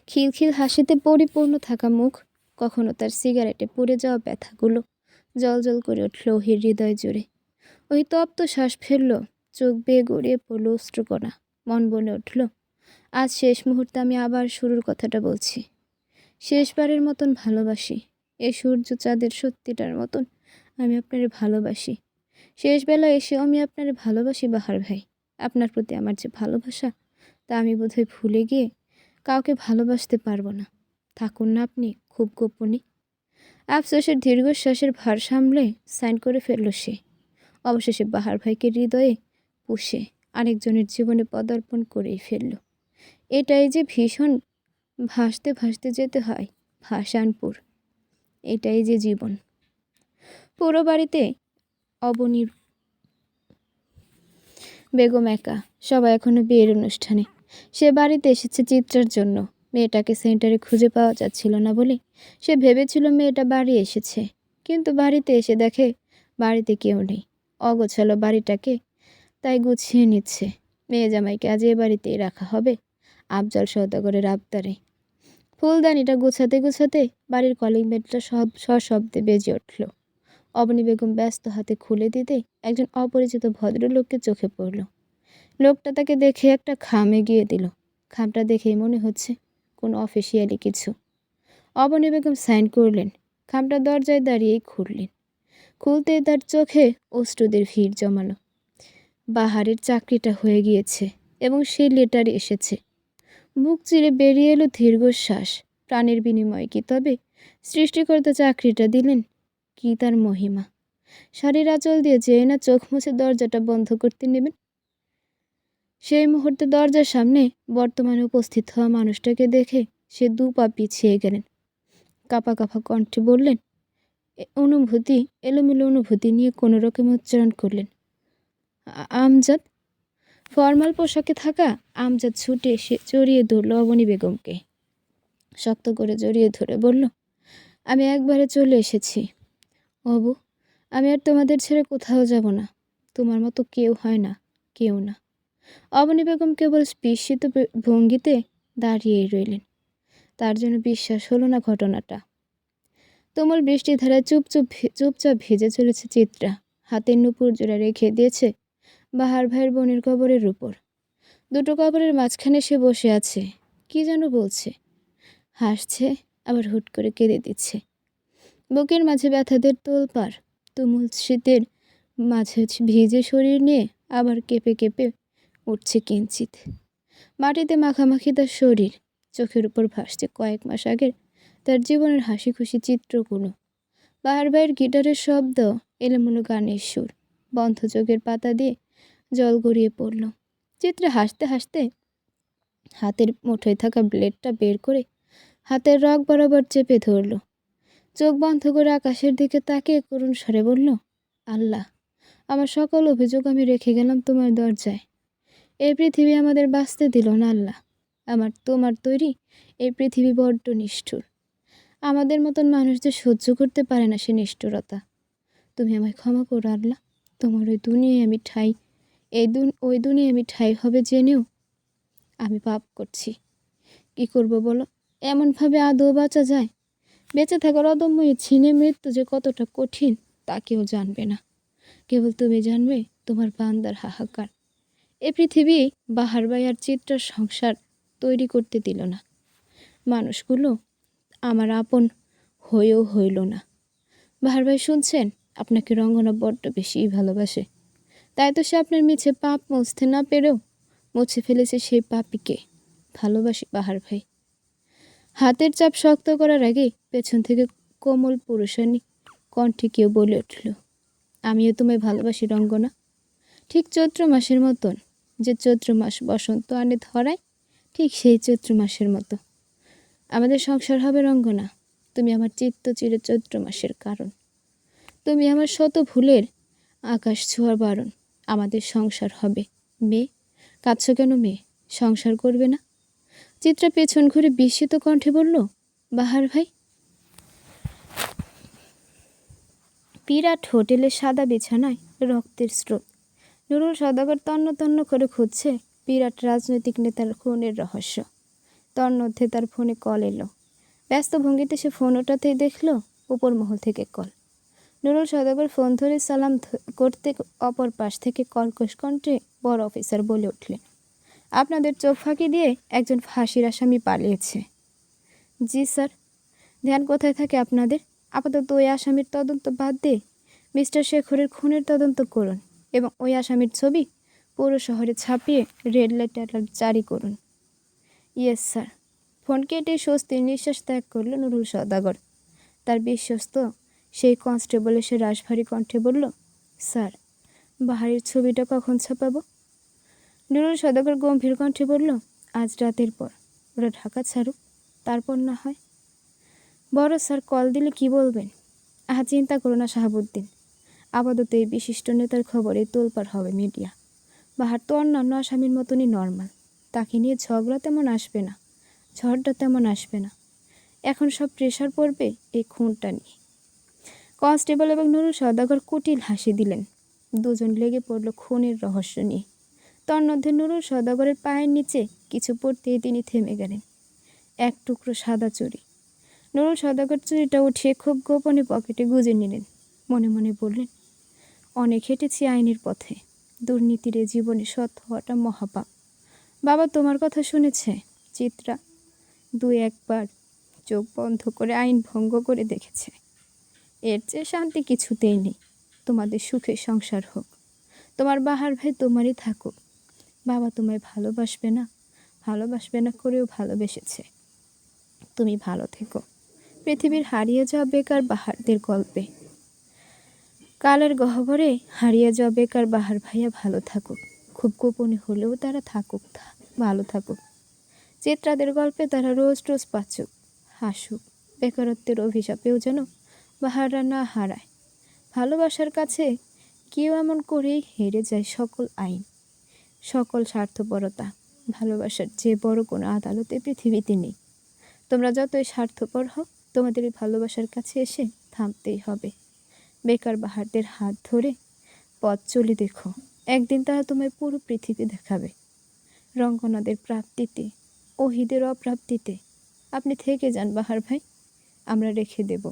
খিলখিল হাসিতে পরিপূর্ণ থাকা মুখ, কখনো তার সিগারেটে পুড়ে যাওয়া ব্যথাগুলো জল জল করে উঠল ওহির হৃদয় জুড়ে। ওই তপ্ত শ্বাস ফেলল, চোখ বেয়ে গড়িয়ে পড়ল অশ্রুকণা। মন বলে উঠল, আজ শেষ মুহূর্তে আমি আবার শুরুর কথাটা বলছি। শেষবারের মতন ভালোবাসি, এ সূর্য চাঁদের সত্যিটার মতন আমি আপনারে ভালোবাসি। শেষ বেলায় এসে আমি আপনারে ভালোবাসি বাহার ভাই। আপনার প্রতি আমার যে ভালোবাসা, তা আমি বোধহয় ভুলে গিয়ে কাউকে ভালোবাসতে পারবো না। থাকুন না আপনি খুব গোপনে। আফসোসের দীর্ঘশ্বাসের ভার সামলে সাইন করে ফেলল সে। অবশেষে বাহার ভাইকে হৃদয়ে পুষে আরেকজনের জীবনে পদার্পণ করেই ফেলল। এটাই যে ভীষণ ভাসতে ভাসতে যেতে হয় ভাসানপুর, এটাই যে জীবন। পুরো বাড়িতে অবনীর বেগম একা, সবাই এখনো বিয়ের অনুষ্ঠানে। সে বাড়িতে এসেছে চিত্রার জন্য। মেয়েটাকে সেন্টারে খুঁজে পাওয়া যাচ্ছিল না বলে সে ভেবেছিল মেয়েটা বাড়ি এসেছে, কিন্তু বাড়িতে এসে দেখে বাড়িতে কেউ নেই। অগোছালো বাড়িটাকে তাই গুছিয়ে নিচ্ছে। মেয়ে জামাইকে আজ এ বাড়িতেই রাখা হবে আফজাল সওদাগরের আবদারে। ফুলদানিটা গুছাতে গুছাতে বাড়ির কলিং বেলটা সশব্দে বেজে উঠল। অবনী বেগম ব্যস্ত হাতে খুলে দিতে একজন অপরিচিত ভদ্রলোককে চোখে পড়ল। লোকটা তাকে দেখে একটা খাম এগিয়ে দিল। খামটা দেখেই মনে হচ্ছে কোনো অফিসিয়ালি কিছু। অবনী বেগম সাইন করলেন। খামটা দরজায় দাঁড়িয়েই খুললেন। খুলতেই তার চোখে অশ্রুদের ভিড় জমালো। বাহারের চাকরিটা হয়ে গিয়েছে এবং সেই লেটার এসেছে। বুক চিরে বেরিয়ে এলো দীর্ঘশ্বাস। প্রাণের বিনিময়ে কি তবে সৃষ্টিকর্তা চাকরিটা দিলেন? কি তার মহিমা! শাড়ির আঁচল দিয়ে যেয়ে না চোখ মুছে দরজাটা বন্ধ করতে নেবেন, সেই মুহূর্তে দরজার সামনে বর্তমানে উপস্থিত হওয়া মানুষটাকে দেখে সে 2 পা পিছিয়ে গেলেন। কাঁপা কাঁপা কণ্ঠে বললেন, অনুভূতি, এলোমেলো অনুভূতি নিয়ে কোনো রকম উচ্চারণ করলেন, আমজাদ। ফরমাল পোশাকে থাকা আমজাদ ছুটে এসে জড়িয়ে ধরল অবনী বেগমকে। শক্ত করে জড়িয়ে ধরে বলল, আমি একবারে চলে এসেছি। অবু, আমি আর তোমাদের ছেড়ে কোথাও যাব না। তোমার মতো কেউ হয় না, কেউ না। অবনী বেগম কেবল বিস্মিত ভঙ্গিতে দাঁড়িয়েই রইলেন। তার জন্য বিশ্বাস হলো না ঘটনাটা। তুমুল বৃষ্টিধারায় চুপচাপ ভিজে চলেছে চিত্রা। হাতের নুপুর জোড়া রেখে দিয়েছে বাহার ভাইয়ের বোনের কবরের উপর। দুটো কবরের মাঝখানে সে বসে আছে, কি যেন বলছে। হাসছে, আবার হুট করে কেঁদে দিচ্ছে। বুকের মাঝে ব্যথাদের তোলপাড়। তুমুল শীতের মাঝে ভিজে শরীর নিয়ে আবার কেঁপে কেঁপে উঠছে কিঞ্চিত। মাটিতে মাখামাখি তার শরীর। চোখের উপর ভাসছে কয়েক মাস আগের তার জীবনের হাসি খুশি চিত্রগুলো। বাহার ভাইয়ের গিটারের শব্দ, এলোমেলো গানের সুর। বন্ধ চোখের পাতা দিয়ে জল গড়িয়ে পড়ল। চিত্রা হাসতে হাসতে হাতের মুঠোয় থাকা ব্লেডটা বের করে হাতের রগ বরাবর চেপে ধরল। চোখ বন্ধ করে আকাশের দিকে তাকিয়ে করুণ স্বরে বলল, আল্লাহ, আমার সকল অভিযোগ আমি রেখে গেলাম তোমার দরজায়। এই পৃথিবী আমাদের বাঁচতে দিল না আল্লাহ। তোমার তৈরি এই পৃথিবী বড্ড নিষ্ঠুর। আমাদের মতন মানুষ যে সহ্য করতে পারে না সে নিষ্ঠুরতা। তুমি আমায় ক্ষমা করো আল্লাহ। তোমার ওই দুনিয়ায় আমি ঠাই ওই দুনিয়ায় আমি ঠাই হবে জেনেও আমি পাপ করছি। কি করব বলো? এমনভাবে আদৌ বাঁচা যায়? বেঁচে থাকার অদম্য ছিনে মৃত্যু যে কতটা কঠিন তা কেউ জানবে না। কেবল তুমি জানবে তোমার বান্দার হাহাকার। এ পৃথিবী বাহার ভাই আর চিত্রার সংসার তৈরি করতে দিল না। মানুষগুলো আমার আপন হয়েও হইল না। বাহার ভাই শুনছেন, আপনাকে রঙ্গনা বড্ড বেশিই ভালোবাসে। তাই তো সে আপনার মিছে পাপ মুছতে না পেরেও মুছে ফেলেছে সেই পাপীকে। ভালোবাসি বাহার ভাই। হাতের চাপ শক্ত করার আগে পেছন থেকে কোমল পুরুষানী কণ্ঠে কেউ বলে উঠল, আমিও তোমায় ভালোবাসি রঙ্গনা। ঠিক চৈত্র মাসের মতন, যে চৈত্র মাস বসন্ত আনে ধরায়, ঠিক সেই চৈত্র মাসের মতো আমাদের সংসার হবে রঙ্গনা। তুমি আমার চিত্ত চিরে চৈত্র মাসের কারণ। তুমি আমার শত ভুলের আকাশ ছোঁয়ার বারণ। আমাদের সংসার হবে। মেয়ে, কাঁদছ কেন মেয়ে? সংসার করবে না? চিত্রা পেছন ঘুরে বিস্মিত কণ্ঠে বলল, বাহার ভাই। বিরাট হোটেলের সাদা বিছানায় রক্তের স্রোত। নুরুল সওদাগর তন্ন তন্ন করে খুঁজছে বিরাট রাজনৈতিক নেতার খুনের রহস্য। তন্মধ্যে তার ফোনে কল এলো। ব্যস্ত ভঙ্গিতে সে ফোন ওঠাতেই দেখল উপর মহল থেকে কল। নুরুল সওদাগর ফোন ধরে সালাম করতে অপর পাশ থেকে কর্কশ কণ্ঠে বড় অফিসার বলে উঠলেন, আপনাদের চোখ ফাঁকি দিয়ে একজন ফাঁসির আসামি পালিয়েছে। জি স্যার। ধ্যান কোথায় থাকে আপনাদের? আপাতত ওই আসামির তদন্ত বাদ দিয়ে মিস্টার শেখরের খুনের তদন্ত করুন এবং ওই আসামির ছবি পুরো শহরে ছাপিয়ে রেড লাইট অ্যালার্ট জারি করুন। Yes sir. ফোন কেটে স্বস্তির নিঃশ্বাস ত্যাগ করল নুরুল সওদাগর। তার বিশ্বস্ত সেই কনস্টেবল এসে রাশভারী কণ্ঠে বলল, স্যার, বাহারির ছবিটা কখন ছাপাবো? নুরুল সওদাগর গম্ভীর কণ্ঠে বলল, আজ রাতের পর। ওরা ঢাকা ছাড়ুক, তারপর না হয়। বড় স্যার কল দিলে কি বলবেন? চিন্তা করো না শাহাবুদ্দিন। আপাতত এই বিশিষ্ট নেতার খবরে তোলপাড় হবে মিডিয়া। বাহার তো অন্যান্য আসামির মতনই নর্মাল। তাকে নিয়ে ঝড়টা তেমন আসবে না। এখন সব প্রেশার পড়বে এই খুনটা নিয়ে। কনস্টেবল এবং নুরুল সওদাগর কুটিল হাসি দিলেন। দুজন লেগে পড়ল খুনের রহস্য নিয়ে। তন্মধ্যে নুরুল সওদাগরের পায়ের নিচে কিছু পড়তেই তিনি থেমে গেলেন। এক টুকরো সাদা চুড়ি। নুরুল সওদাগর চুড়িটা উঠিয়ে খুব গোপনে পকেটে গুজে নিলেন। মনে মনে বললেন, অনেক হেঁটেছি আইনের পথে। দুর্নীতির জীবনে সৎ হওয়াটা মহাপাপ। বাবা তোমার কথা শুনেছে চিত্রা। 2-1 বার চোখ বন্ধ করে আইন ভঙ্গ করে দেখেছে। এর চেয়ে শান্তি কিছুতেই নেই। তোমাদের সুখে সংসার হোক। তোমার বাহার ভাই তোমারই থাকুক। বাবা তোমায় ভালোবাসবে না করেও ভালোবেসেছে। তুমি ভালো থেকো। পৃথিবীর হারিয়ে যাওয়া বেকার বাহারদের গল্পে কালের গহ্বরে হারিয়ে যাওয়া বেকার বাহার ভাইয়া ভালো থাকুক। খুব গোপনে হলেও তারা ভালো থাকুক। চিত্রাদের গল্পে তারা রোজ রোজ পাচুক, হাসুক। বেকারত্বের অভিশাপেও যেন বাহাররা না হারায়। ভালোবাসার কাছে কেউ এমন করেই হেরে যায় সকল আইন, সকল স্বার্থপরতা। ভালোবাসার যে বড় কোনো আদালতে পৃথিবীতে নেই। তোমরা যতই স্বার্থপর হও, তোমাদের এই ভালোবাসার কাছে এসে থামতেই হবে। বেকার বাহারদের হাত ধরে পথ চলে দেখো, একদিন তারা তোমায় পুরো পৃথিবী দেখাবে। রঙ্গনাদের প্রাপ্তিতে, ওহিদের অপ্রাপ্তিতে আপনি থেকে যান বাহার ভাই, আমরা রেখে দেব।